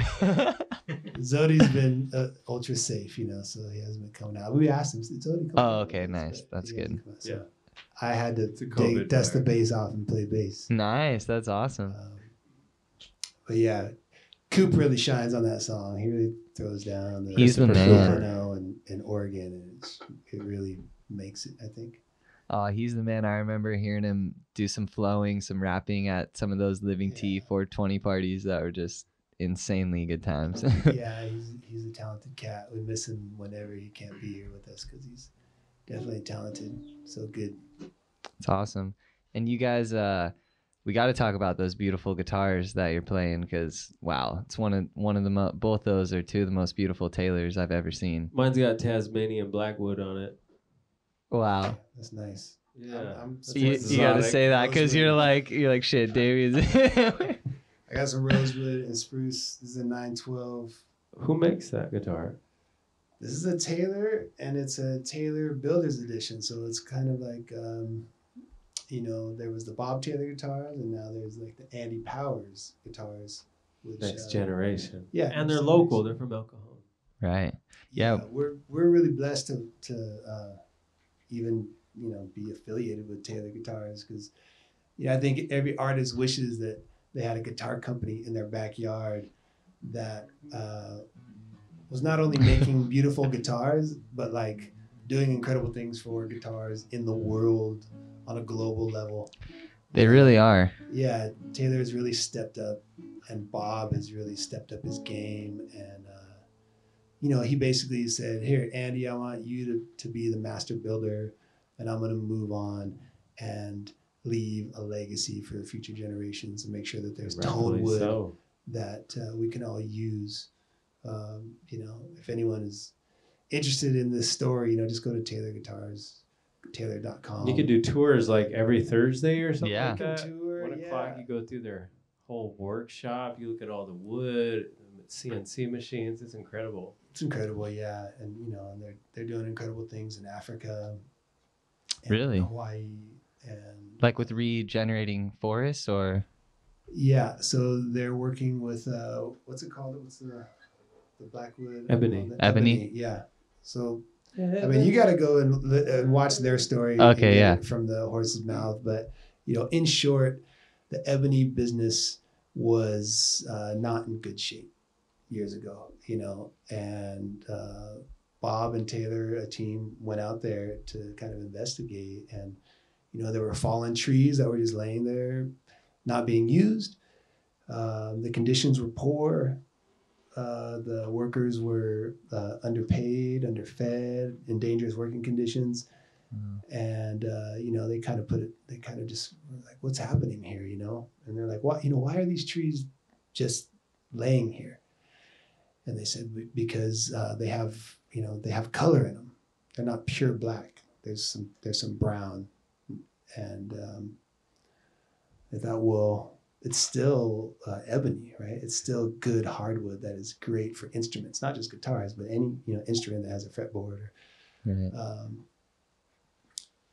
Zodi's been ultra safe, so he hasn't been coming out. We asked him, Zodi, come Oh, out okay, with us, nice. but That's he good. hasn't come out. So Yeah. I had to It's a COVID dust the virus. bass off and play bass. Nice. That's awesome. But yeah, Coop really shines on that song. He really throws down the He's the Christopher man. Schuller. in Oregon, and it really makes it, I think. Oh, he's the man. I remember hearing him do some flowing, some rapping at some of those Living Tea 420 parties that were just insanely good times. Yeah, he's a talented cat. We miss him whenever he can't be here with us because he's definitely talented. So good. It's awesome. And you guys, we got to talk about those beautiful guitars that you're playing because wow, it's one of the both those are two of the most beautiful Taylors I've ever seen. Mine's got Tasmanian Blackwood on it. Wow. That's nice. Yeah. That's You exotic. got to say that because Rosewood. you're like shit, Davey's. I got some rosewood and spruce. This is a 912. Who makes that guitar? This is a Taylor, and it's a Taylor Builder's Edition. So it's kind of like, there was the Bob Taylor guitars, and now there's like the Andy Powers guitars. Which, Next generation. Yeah, And they're next local. generation. They're from El Cajon. Right. Yeah. We're really blessed to even be affiliated with Taylor guitars because I think every artist wishes that they had a guitar company in their backyard that was not only making beautiful guitars but like doing incredible things for guitars in the world on a global level. They really are. Yeah, Taylor has really stepped up, and Bob has really stepped up his game, and he basically said, "Here, Andy, I want you to be the master builder, and I'm going to move on and leave a legacy for future generations and make sure that there's toned Rightfully wood so. that we can all use." If anyone is interested in this story, just go to Taylor Guitars, Taylor.com. You could do tours like every Thursday or something Yeah. like that. Tour, 1 o'clock, you go through their whole workshop. You look at all the wood, CNC machines. It's incredible. It's incredible, yeah, and and they're doing incredible things in Africa, and Really? Hawaii, and Like with regenerating forests or yeah. So they're working with what's it called? What's the blackwood? Ebony. Ebony? Yeah. So I mean, you got to go and watch their story. and Okay, get yeah. it from the horse's mouth, but in short, the ebony business was not in good shape years ago, and Bob and Taylor, a team, went out there to kind of investigate, and there were fallen trees that were just laying there, not being used. The conditions were poor. The workers were underpaid, underfed, in dangerous working conditions, and they kind of just were like, "What's happening here?" And they're like, "What? Why are these trees just laying here?" And they said, "Because they have color in them. They're not pure black. There's some brown." And I thought, well, it's still ebony, right? It's still good hardwood that is great for instruments, not just guitars, but any instrument that has a fretboard. right.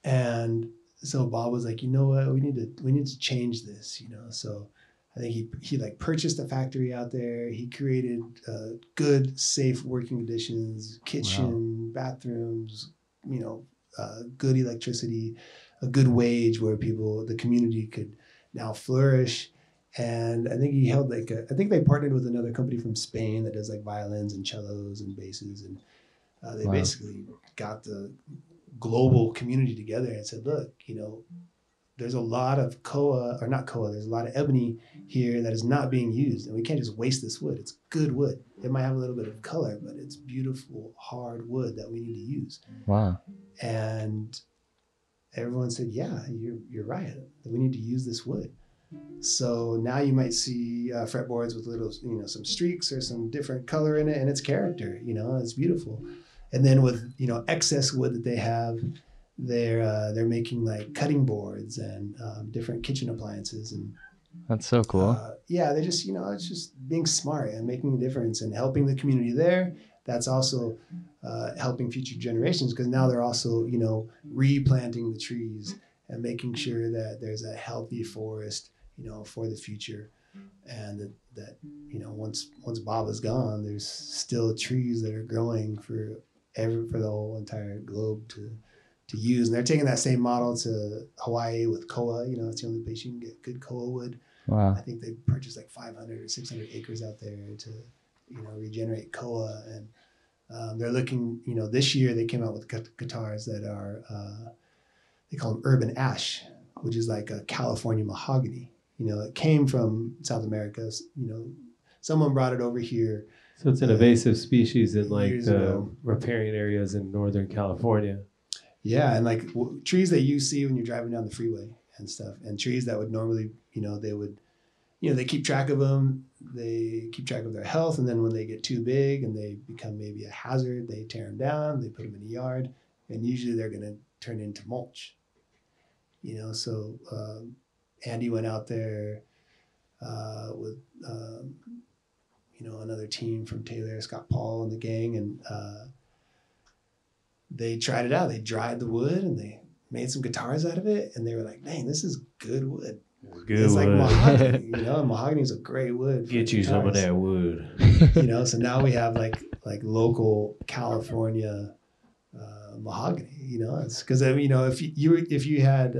And so Bob was like, "You know what? We need to change this." So I think he like purchased a factory out there. He created good, safe working conditions, kitchen, bathrooms, good electricity, a good wage where the community could now flourish. And I think he held I think they partnered with another company from Spain that does like violins and cellos and basses. And they basically got the global community together and said, "Look, there's a lot of there's a lot of ebony here that is not being used. And we can't just waste this wood. It's good wood. It might have a little bit of color, but it's beautiful, hard wood that we need to use." Wow. And everyone said, "Yeah, you're right. We need to use this wood." So now you might see fretboards with little, some streaks or some different color in it, and it's character. It's beautiful. And then with excess wood that they have, they're making like cutting boards and different kitchen appliances, and That's so cool. they just it's just being smart and making a difference and helping the community there. That's also helping future generations because now they're also replanting the trees and making sure that there's a healthy forest for the future, and that, once Bob is gone, there's still trees that are growing for the whole entire globe to use. And they're taking that same model to Hawaii with koa. It's the only place you can get good koa wood. Wow. I think they purchased like 500 or 600 acres out there to, regenerate koa. And they're looking, this year they came out with guitars that are, they call them urban ash, which is like a California mahogany. It came from South America. Someone brought it over here. So it's an invasive species in like years the ago. riparian areas in Northern California. Yeah, and like trees that you see when you're driving down the freeway and stuff, and trees that would normally, they would, they keep track of them. They keep track of their health, and then when they get too big and they become maybe a hazard, they tear them down. They put them in a yard, and usually they're going to turn into mulch. So Andy went out there with another team from Taylor, Scott Paul, and the gang, and they tried it out. They dried the wood and they made some guitars out of it, and they were like, "Dang, this is good wood. It's like mahogany, and mahogany is a great wood. Get you some of that wood." So now we have like local California mahogany. It's because if you had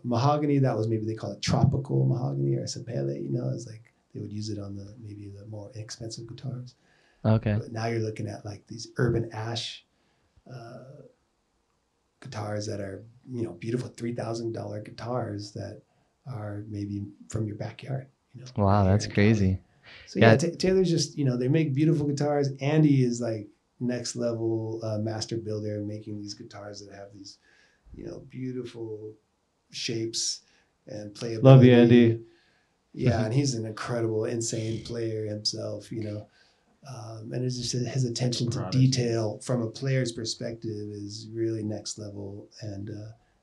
mahogany that was, maybe they call it tropical mahogany or sapele. It's like they would use it on maybe the more inexpensive guitars. Okay. But now you're looking at like these urban ash guitars that are beautiful $3,000 guitars that are maybe from your backyard. Wow, that's crazy. So yeah, Taylor's just they make beautiful guitars. Andy is like next level master builder, making these guitars that have these beautiful shapes and playability. Love you, Andy. Yeah, and he's an incredible, insane player himself. And it's just his attention to detail from a player's perspective is really next level. And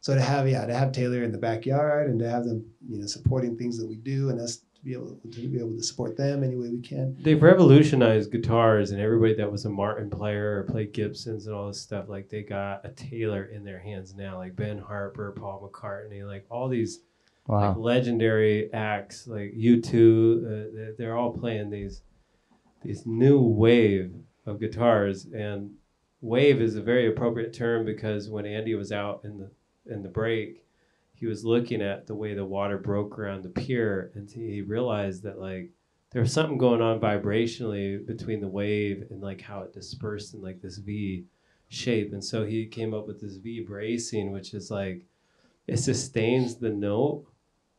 so to have Taylor in the backyard and to have them, supporting things that we do, and us to be able to support them any way we can. They've revolutionized guitars, and everybody that was a Martin player or played Gibsons and all this stuff, like they got a Taylor in their hands now, like Ben Harper, Paul McCartney, like all these like legendary acts, like U2. They're all playing these new wave of guitars, and wave is a very appropriate term because when Andy was out in the break, he was looking at the way the water broke around the pier, and he realized that like there was something going on vibrationally between the wave and like how it dispersed in like this V shape. And so he came up with this V bracing, which is like it sustains the note,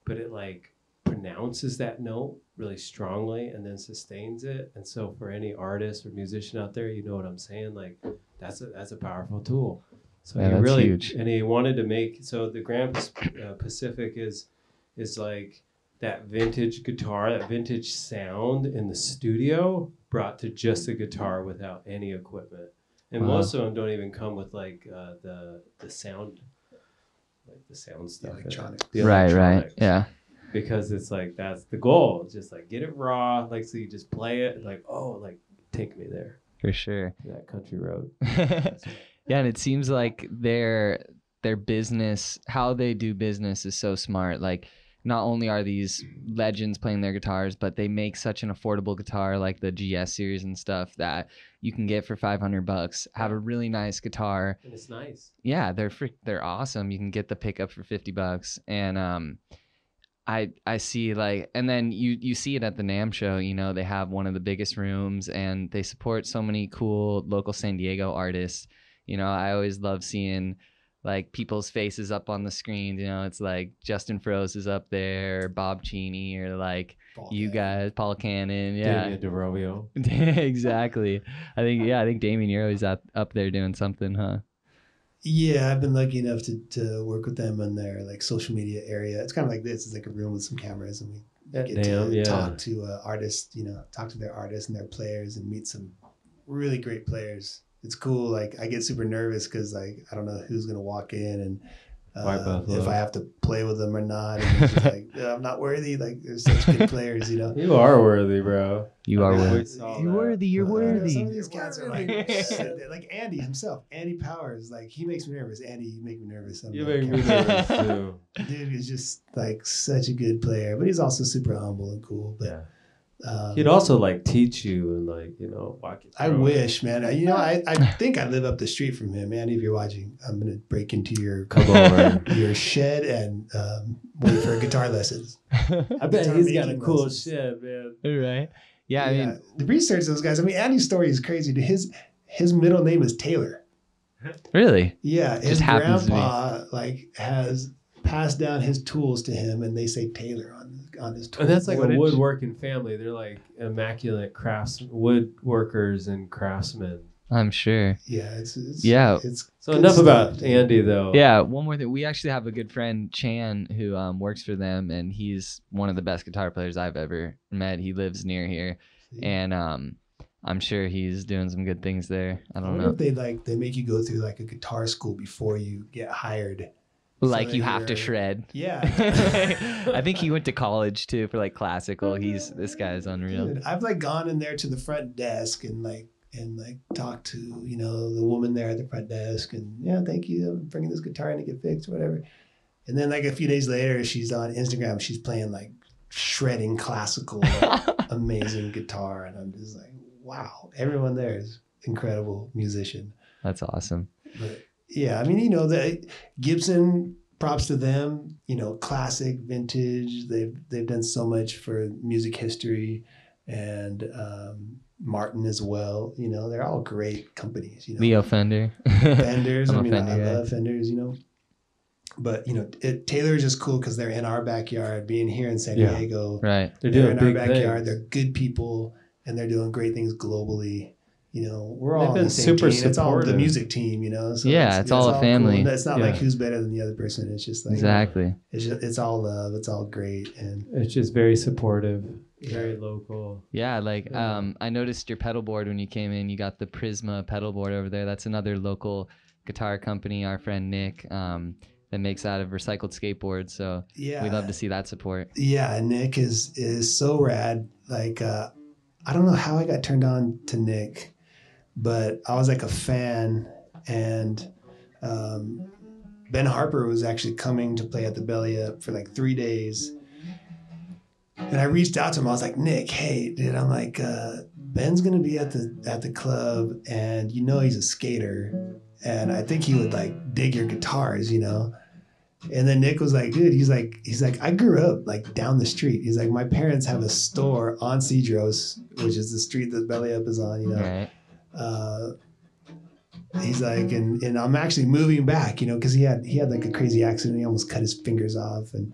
but it like pronounces that note really strongly and then sustains it. And so for any artist or musician out there, you know what I'm saying? Like that's a powerful tool. So yeah, he that's really huge. And he wanted to make, so the Grand Pacific is like that vintage guitar, that vintage sound in the studio brought to just a guitar without any equipment. And most of them don't even come with like the sound, like the sound stuff. Right. Yeah. Because it's like that's the goal. Just like get it raw, like so you just play it, like like take me there. For sure. That country road. Yeah, and it seems like their business, how they do business is so smart. Like not only are these legends playing their guitars, but they make such an affordable guitar like the GS series and stuff that you can get for $500. Have a really nice guitar. And it's nice. Yeah, they're awesome. You can get the pickup for $50. And I see like, and then you see it at the NAMM show, they have one of the biggest rooms and they support so many cool local San Diego artists. I always love seeing like people's faces up on the screen. It's like Justin Froese is up there, Bob Cheney, or like guys, Paul Cannon. Yeah. Damian DeRobbio. Exactly. I think Damian, you're always up there doing something, huh? Yeah, I've been lucky enough to work with them in their like social media area. It's kind of like this. It's like a room with some cameras, and we get to talk to artists, talk to their artists and their players and meet some really great players. It's cool. Like I get super nervous because like I don't know who's gonna walk in and if I have to play with them or not. And it's just like I'm not worthy. Like there's such good players, You are worthy, bro. You are worthy. You're worthy. You're worthy. Some of these cats are like Andy himself. Andy Powers, like he makes me nervous. Andy, you make me nervous. You make me nervous too. Dude is just like such a good player, but he's also super humble and cool. But He'd also like teach you and like, you know, walk you I through it. wish, man. I think I live up the street from him, man. If you're watching, I'm gonna break into your Come over. your shed and wait for guitar lessons. I bet Guitar he's got a making cool lessons. shed, man. Right. Yeah, I mean, the research those guys. I mean, Andy's story is crazy. His middle name is Taylor. really. Yeah, his Just happens to be. grandpa like has passed down his tools to him, and they say Taylor on his tools. And that's like What a did- woodworking family. They're like immaculate woodworkers and craftsmen. I'm sure. yeah, it's Yeah. It's So good enough stuff, about dude. Andy, though. Yeah, one more thing. We actually have a good friend, Chan, who works for them, and he's one of the best guitar players I've ever met. He lives near here, and I'm sure he's doing some good things there. I I don't wonder know. if they make you go through like a guitar school before you get hired. Like that you have to you're- shred. Yeah. I think he went to college too for like classical. This guy's unreal. Dude, I've like gone in there to the front desk and talked to, you know, the woman there at the front desk and yeah, thank you. I'm bringing this guitar in to get fixed, whatever. And then like a few days later, she's on Instagram. She's playing like shredding classical, amazing guitar. And I'm just like, wow, everyone there is incredible musician. That's awesome. But yeah, I mean, you know, the Gibson, props to them, you know, classic, vintage. They've done so much for music history, and Martin as well. You know, they're all great companies. You know, Leo Fender. Fenders. I'm I a mean, Fender I guy. love Fenders. You know, but you know, Taylor's just cool because they're in our backyard. Being here in San Yeah. Diego, Right. They're they're doing in our big backyard. things. They're good people, and they're doing great things globally. You know, we're They've all been on the same super team. It's all the supportive. music team. You know, so Yeah, it's all a cool. family. And it's not like Yeah. who's better than the other person. It's just like Exactly. it's all love. It's all great, and It's just very supportive, very local. Yeah, like Yeah. I noticed your pedal board when you came in. You got the Prisma pedal board over there. That's another local guitar company, our friend Nick, that makes out of recycled skateboards. So yeah, we'd love to see that support. Yeah, Nick is so rad. Like I don't know how I got turned on to Nick, but I was like a fan, and Ben Harper was actually coming to play at the Belly Up for like 3 days. And I reached out to him. I was like, Nick, hey, dude, I'm like, Ben's gonna be at the club, and you know he's a skater, and I think he would like dig your guitars, you know. And then Nick was like, dude, he's like, I grew up like down the street. He's like, my parents have a store on Cedros, which is the street that Belly Up is on, you know. Right. He's like, and I'm actually moving back, you know, because he had like a crazy accident. He almost cut his fingers off, and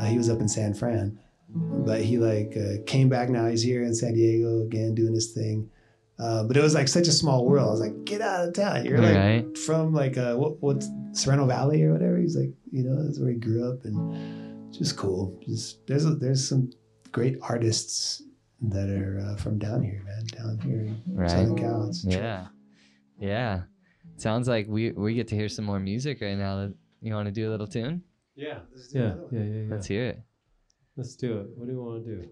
he was up in San Fran, but he like came back. Now he's here in San Diego again doing his thing. But it was like such a small world. I was like, get out of town. You're like Right. from like what's Sereno Valley or whatever. He's like, you know, that's where he grew up, and just cool. Just there's some great artists that are from down here, man. Down here in Right. Southern Cal. It's Yeah. Yeah. Sounds like we get to hear some more music right now. You want to do a little tune? Yeah. Let's do Yeah. another one. Yeah. Let's hear it. Let's do it. What do you want to do? You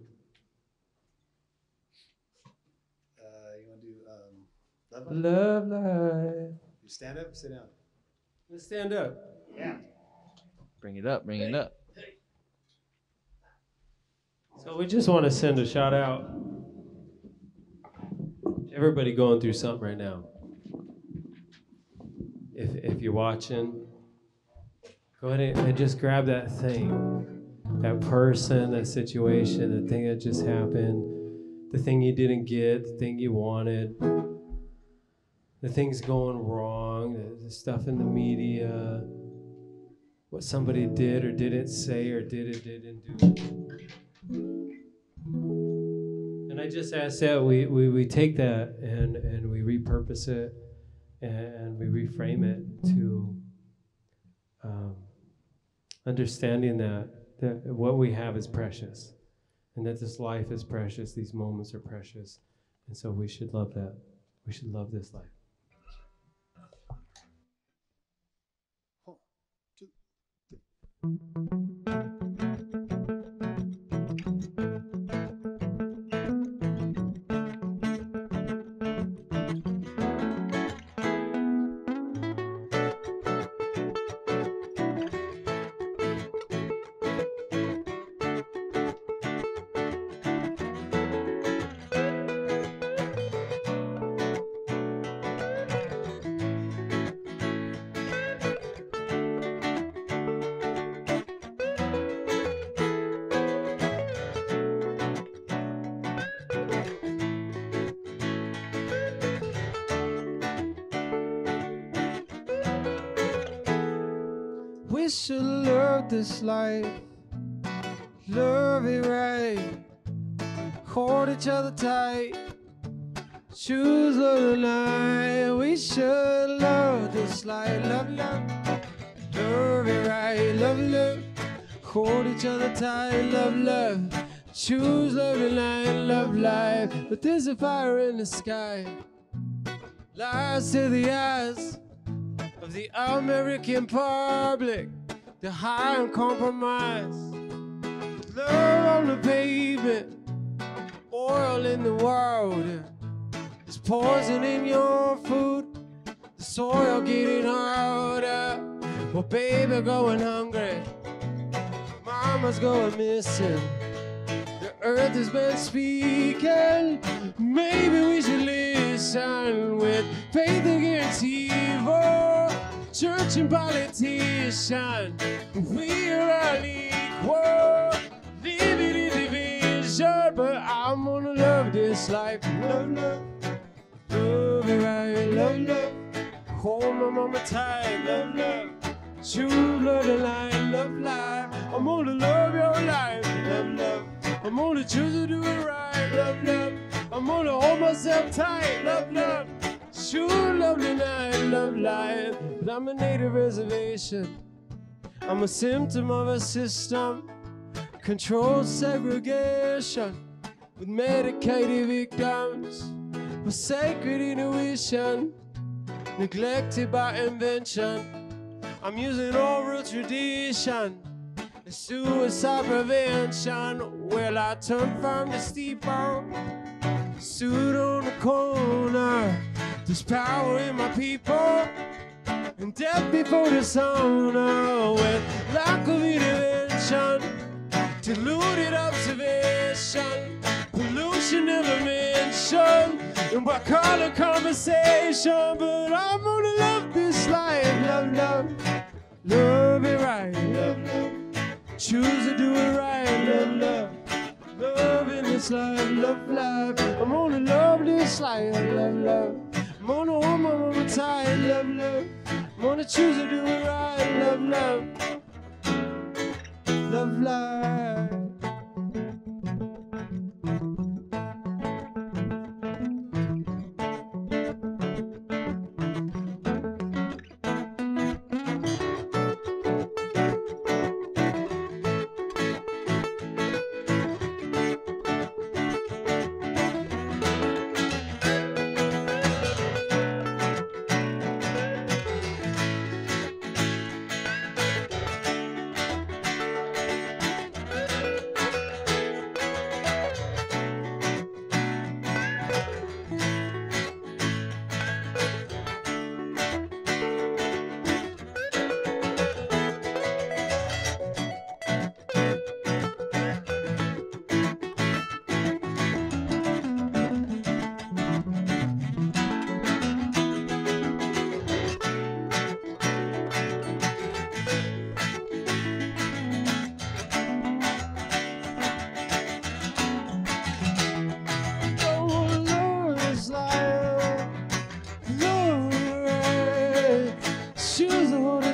want to do Love Life? Love life. You stand up, sit down. Let's stand up. Yeah. Bring it up. Bring it up. So we just want to send a shout out. Everybody going through something right now. If you're watching, go ahead and just grab that thing, that person, that situation, the thing that just happened, the thing you didn't get, the thing you wanted, the things going wrong, the stuff in the media, what somebody did or didn't say or did or didn't do. And I just ask that we take that and we repurpose it and we reframe it to understanding that what we have is precious and that this life is precious, these moments are precious, and so we should love that. We should love this life. we should love this life. Love it right. Hold each other tight. Choose love tonight. We should love this life. Love, love. Love it right. Love, love. Hold each other tight. Love, love. Choose love tonight. Love life. But there's a fire in the sky. Lies to the eyes of the American public. The high on compromise. Love on the pavement. Oil in the world. There's poison in your food. The soil getting harder. Well, baby going hungry. Mama's going missing. The earth has been speaking. Maybe we should listen with faith against evil. Church and politician, we are all equal. Living in division, but I'm gonna love this life. Love, love, love it right. Love, love, hold my mama tight. Love, love, choose love the line. Love life, I'm gonna love your life. Love, love, I'm gonna choose to do it right. Love, love, I'm gonna hold myself tight. Love, love, sure love tonight. Love life, but I'm a native reservation. I'm a symptom of a system. Controlled segregation with medicated victims. With sacred intuition neglected by invention. I'm using oral tradition. Suicide prevention. Well, I turn from the steeple. Stood on the corner. There's power in my people. And death before dishonor. With lack of intervention. Deluded observation. Pollution never mentioned. And what color conversation. But I'm gonna love this life. Love, love. Love it right. Love, love. Choose to do it right, love, love. Love in this life, love life. I'm gonna love this life, love, love. I'm gonna hold my mama tight, love, love. I'm gonna choose to do it right, love, love. Love life.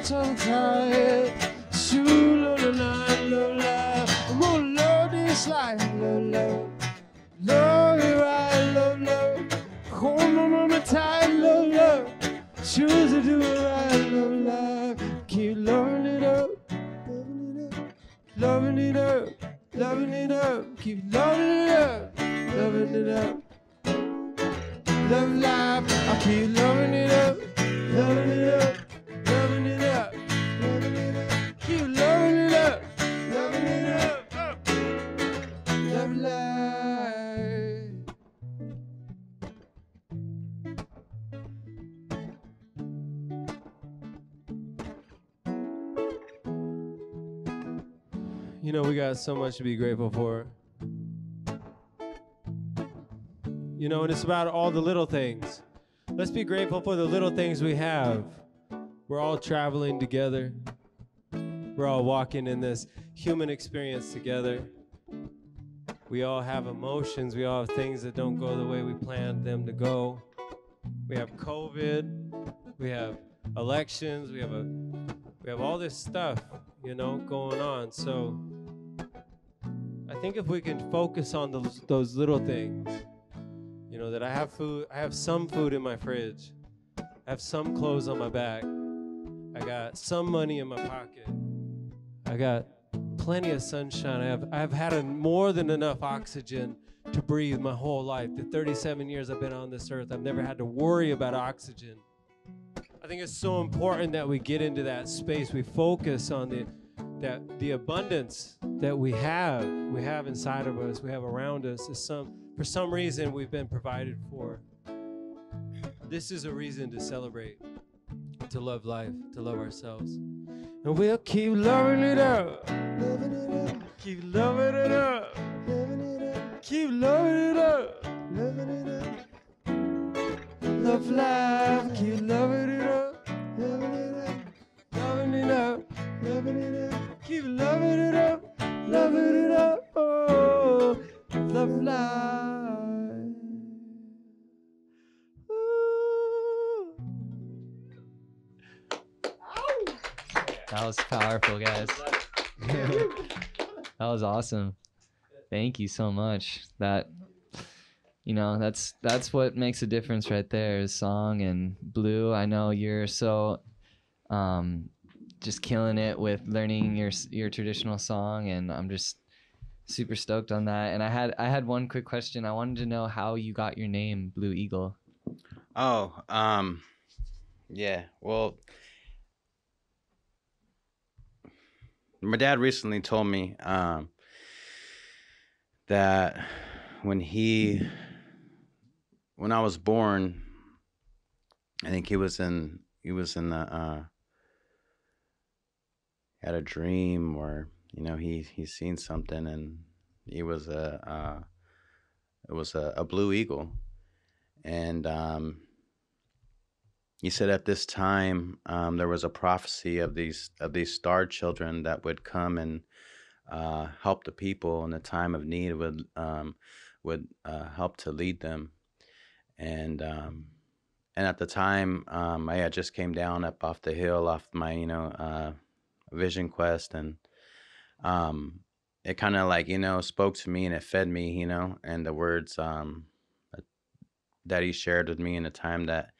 tongue tied. Shoot, love the night, love life. I'm gonna love this life, love, love. Love it right, love, love. Hold my mama tight, love, love. Choose to do it right, love, life. Keep loving it up, loving it up, loving it up. Keep loving it up, loving it up. Love life, I keep loving it up, loving it up, loving it up, loving it up. Keep loving it up, loving it up, love life. You know, we got so much to be grateful for. You know, and it's about all the little things. Let's be grateful for the little things we have. We're all traveling together. We're all walking in this human experience together. We all have emotions. We all have things that don't go the way we planned them to go. We have COVID. We have elections. We have a We have all this stuff, going on. So I think if we can focus on those little things, that I have food, I have some food in my fridge, I have some clothes on my back, I got some money in my pocket, I got plenty of sunshine, I've had more than enough oxygen to breathe my whole life. The 37 years I've been on this earth, I've never had to worry about oxygen. I think it's so important that we get into that space. We focus on the abundance that we have inside of us, we have around us. For some reason, we've been provided for. This is a reason to celebrate, to love life, to love ourselves. And we'll keep loving it up. Loving it up. Keep loving it up. Loving it up. Keep loving it up. Loving it up. Love life. Keep loving it up. Loving it up. Loving it up. Loving it up. Keep loving it up. Loving it up. Oh, love life. Ooh. That was powerful, guys. That was awesome. Thank you so much. That's what makes a difference right there is song. And Blue, I know you're so just killing it with learning your traditional song, and I'm just super stoked on that. And I had one quick question. I wanted to know how you got your name, Blue Eagle. Oh, yeah. Well, my dad recently told me that when I was born, I think he was in the had a dream, or he's seen something, and it was a blue eagle, and he said at this time there was a prophecy of these star children that would come and help the people in the time of need, would help to lead them, and at the time I had just came down up off the hill off my vision quest, and it kind of like spoke to me, and it fed me, and the words that he shared with me in the time that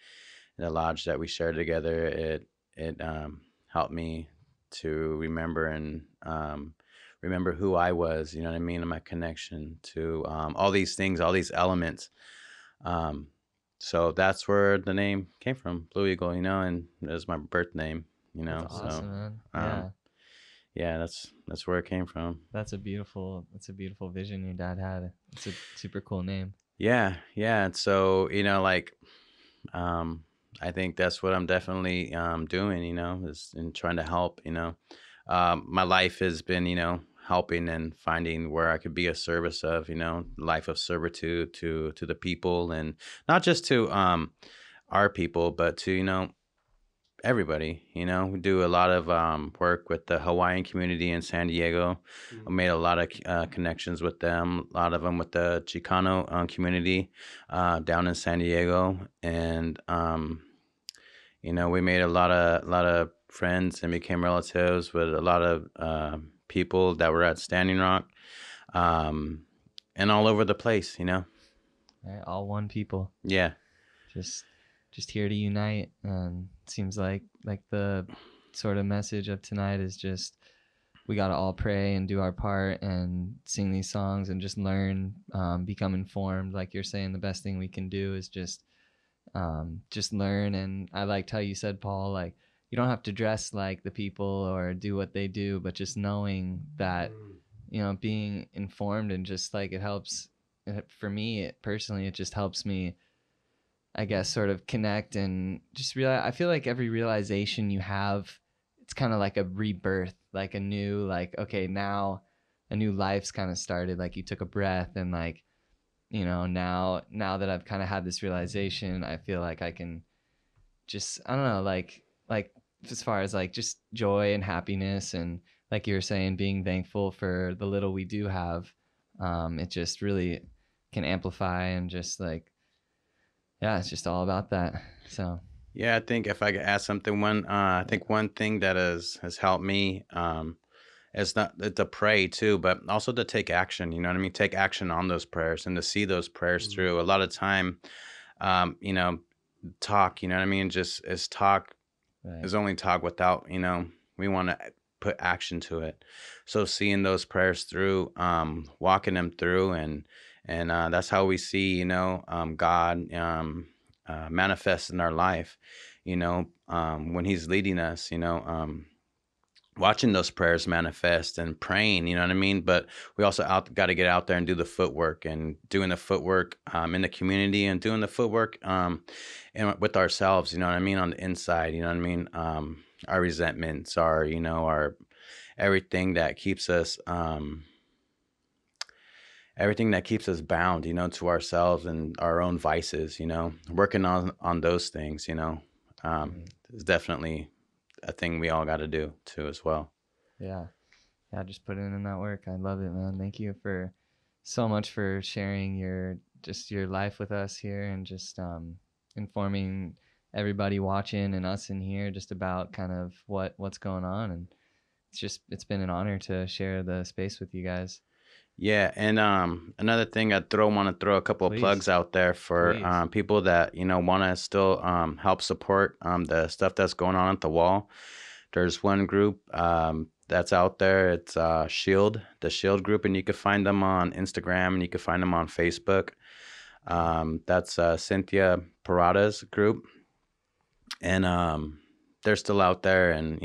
the lodge that we shared together, it helped me to remember and remember who I was, you know what I mean, and my connection to all these things, all these elements. So that's where the name came from, Blue Eagle, and it was my birth name, That's awesome, so man. Yeah. Yeah, that's where it came from. That's a beautiful vision your dad had. It's a super cool name. Yeah. And so, I think that's what I'm definitely doing, is in trying to help, my life has been, helping and finding where I could be a service of, life of servitude to the people, and not just to our people, but to, everybody. We do a lot of work with the Hawaiian community in San Diego. Mm-hmm. I made a lot of connections with them, a lot of them with the Chicano community down in San Diego, and we made a lot of friends and became relatives with a lot of people that were at Standing Rock, and all over the place. Right, all one people. Yeah. Just here to unite, and it seems like the sort of message of tonight is just we got to all pray and do our part and sing these songs and just learn, become informed. Like you're saying, the best thing we can do is just learn. And I liked how you said, Paul, like you don't have to dress like the people or do what they do, but just knowing that, being informed, and just like it helps. For me personally, it just helps me, I guess, sort of connect and just realize. I feel like every realization you have, it's kind of like a rebirth, like a new, like, okay, now a new life's kind of started. Like you took a breath, and like, now that I've kind of had this realization, I feel like I can just, I don't know, like as far as like just joy and happiness, and like you were saying, being thankful for the little we do have, it just really can amplify, and just like, yeah, it's just all about that. So Yeah, I think if I could add something, I think one thing that has helped me, is not to pray too, but also to take action. You know what I mean? Take action on those prayers and to see those prayers Mm. through. A lot of time, you know, talk. You know what I mean? Just is talk Right. is only talk without. We want to put action to it. So seeing those prayers through, walking them through, and that's how we see, God manifest in our life. When He's leading us. Watching those prayers manifest and praying, you know what I mean? But we also got to get out there and do the footwork, and doing the footwork in the community, and doing the footwork and with ourselves, you know what I mean, on the inside, you know what I mean? Our resentments, our everything that keeps us bound, to ourselves and our own vices, working on those things, is definitely a thing we all got to do too as well. Yeah. Yeah, just put in that work. I love it, man. Thank you for so much for sharing your life with us here, and just informing everybody watching and us in here just about kind of what's going on. And it's been an honor to share the space with you guys. Yeah, and another thing want to throw a couple of plugs out there for people that want to still help support the stuff that's going on at the wall. There's one group that's out there. It's the Shield group, and you can find them on Instagram, and you can find them on Facebook. That's Cynthia Parada's group, and they're still out there, and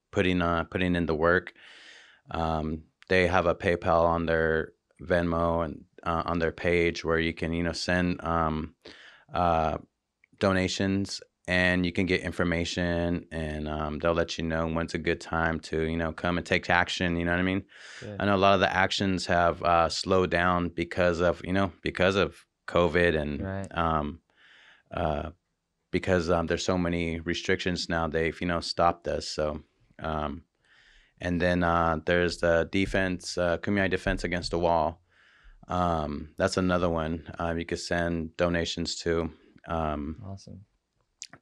putting in the work. They have a PayPal on their Venmo and on their page where you can send donations, and you can get information, and they'll let you know when's a good time to come and take action. You know what I mean? Good. I know a lot of the actions have slowed down because of COVID, and right. because there's so many restrictions now. They've stopped us. So and then there's the defense, Kumeyaay Defense Against the Wall. That's another one you could send donations to. Awesome.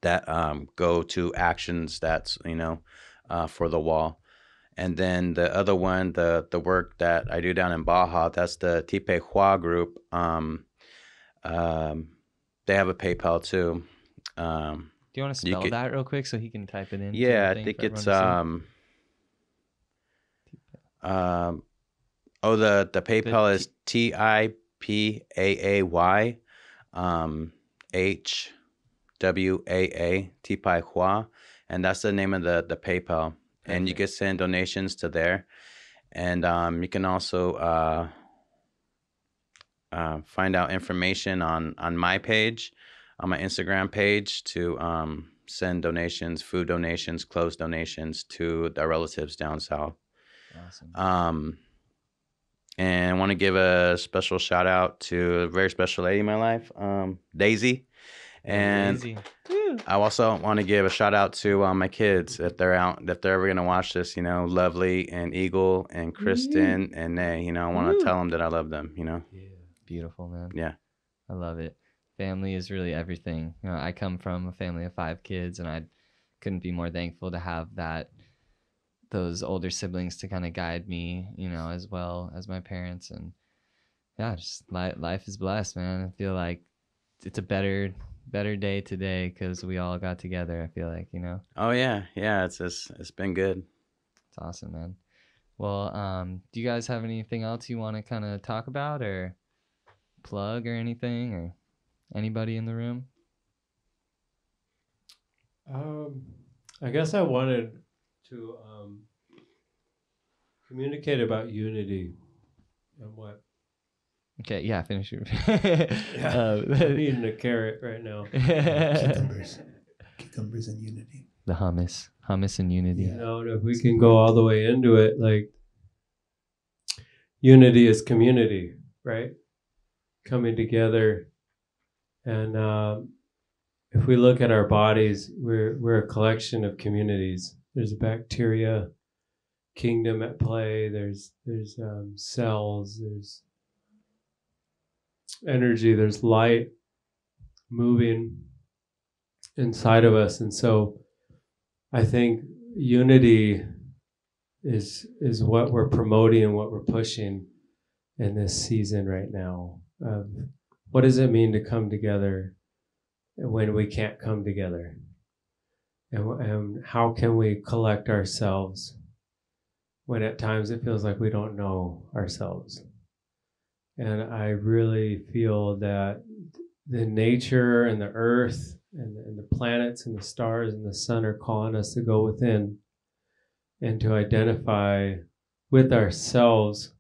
That go to actions that's for the wall. And then the other one, the work that I do down in Baja, that's the Tipe Hua group. They have a PayPal too. Do you want to spell that real quick so he can type it in? Yeah, I think it's the PayPal is TIPAAY HWAA, Tipai Hua, and that's the name of the PayPal. And you can send donations to there, and you can also find out information on my page, on my Instagram page, to send donations, food donations, clothes donations to their relatives down south. Awesome. And I want to give a special shout out to a very special lady in my life, Daisy. And Daisy. I also want to give a shout out to my kids, if they're ever going to watch this, Lovely and Eagle and Kristen and Nay, I want to tell them that I love them, Yeah. Beautiful, man. Yeah. I love it. Family is really everything. I come from a family of 5 kids, and I couldn't be more thankful to have those older siblings to kind of guide me, as well as my parents. And yeah, just life is blessed, man. I feel like it's a better day today because we all got together. I feel like, Oh yeah, it's been good. It's awesome, man. Well, do you guys have anything else you want to kind of talk about or plug or anything, or anybody in the room? I guess I wanted to communicate about unity and what. Okay, yeah, finish your. I'm eating a carrot right now. Cucumbers and unity. The hummus and unity. You know, and if we can go all the way into it, like unity is community, right? Coming together, and if we look at our bodies, we're a collection of communities. There's a bacteria kingdom at play. There's cells. There's energy. There's light moving, inside of us. And so I think unity is what we're promoting and what we're pushing in this season right now. What does it mean to come together when we can't come together? And how can we collect ourselves when at times it feels like we don't know ourselves? And I really feel that the nature and the earth and the planets and the stars and the sun are calling us to go within and to identify with ourselves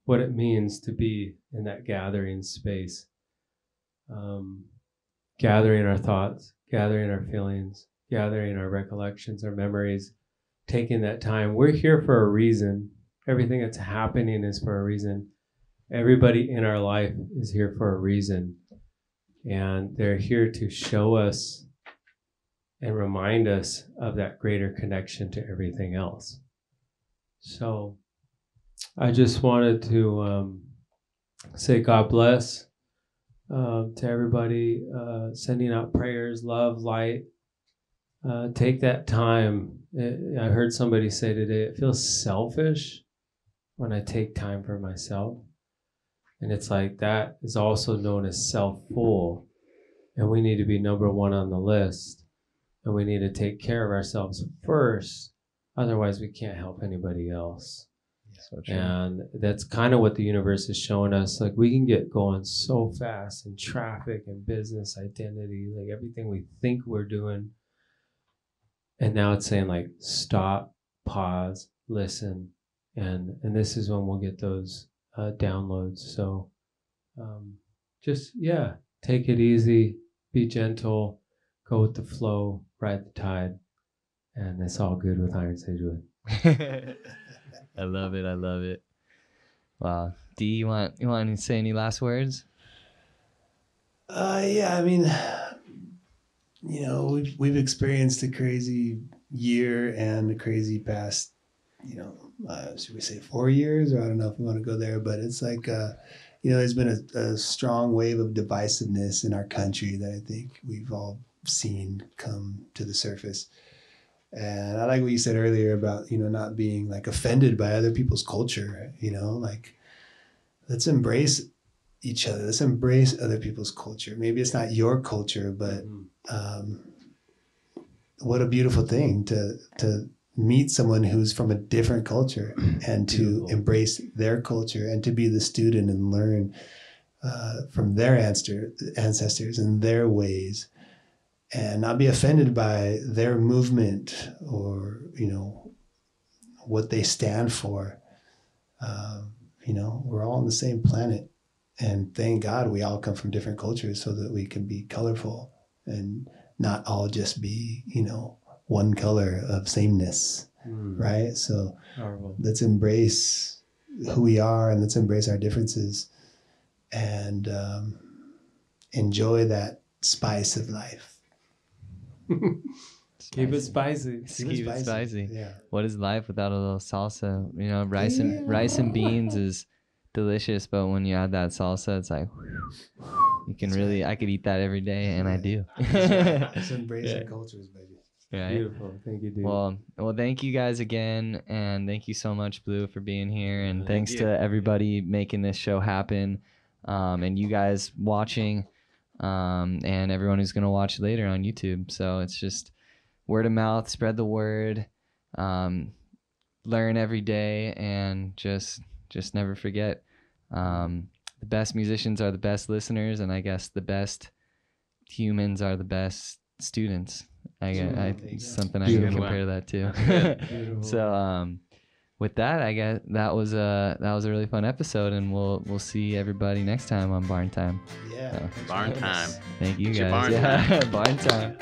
what it means to be in that gathering space. Gathering our thoughts, gathering our feelings, gathering our recollections, our memories, taking that time. We're here for a reason. Everything that's happening is for a reason. Everybody in our life is here for a reason. And they're here to show us and remind us of that greater connection to everything else. So I just wanted to say God bless to everybody, sending out prayers, love, light. Take that time. I heard somebody say today, it feels selfish when I take time for myself. And it's like that is also known as self-full. And we need to be number one on the list. And we need to take care of ourselves first. Otherwise, we can't help anybody else. So true. And that's kind of what the universe is showing us. Like we can get going so fast in traffic and business, identity, like everything we think we're doing. And now it's saying like, stop, pause, listen. And this is when we'll get those downloads. So just, take it easy, be gentle, go with the flow, ride the tide. And it's all good with Iron Sagewood. I love it. I love it. Wow. D, you want to say any last words? Yeah, I mean, we've experienced a crazy year and a crazy past, should we say 4 years? Or I don't know if we want to go there, but it's like, there's been a strong wave of divisiveness in our country that I think we've all seen come to the surface. And I like what you said earlier about, not being like offended by other people's culture, like let's embrace each other. Let's embrace other people's culture. Maybe it's not your culture, but what a beautiful thing to meet someone who's from a different culture and to embrace their culture and to be the student and learn from their ancestors and their ways. And not be offended by their movement or, what they stand for. We're all on the same planet. And thank God we all come from different cultures so that we can be colorful and not all just be, one color of sameness, right? So let's embrace who we are and let's embrace our differences and enjoy that spice of life. Keep it spicy. Keep it spicy. Yeah. What is life without a little salsa? Rice and beans is delicious, but when you add that salsa, it's like you can really. I could eat that every day, and I do. Let's embrace our cultures, baby. Right. Beautiful. Thank you, dude. Well, thank you guys again, and thank you so much, Blue, for being here, and thanks to everybody making this show happen, and you guys watching. And everyone who's going to watch later on YouTube. So it's just word of mouth, spread the word, learn every day, and just never forget. The best musicians are the best listeners, and I guess the best humans are the best students. Something I can compare that to. So with that, I guess that was a really fun episode, and we'll see everybody next time on Barn Time. Yeah. Barn time. Thank you It's your guys. barn Barn time.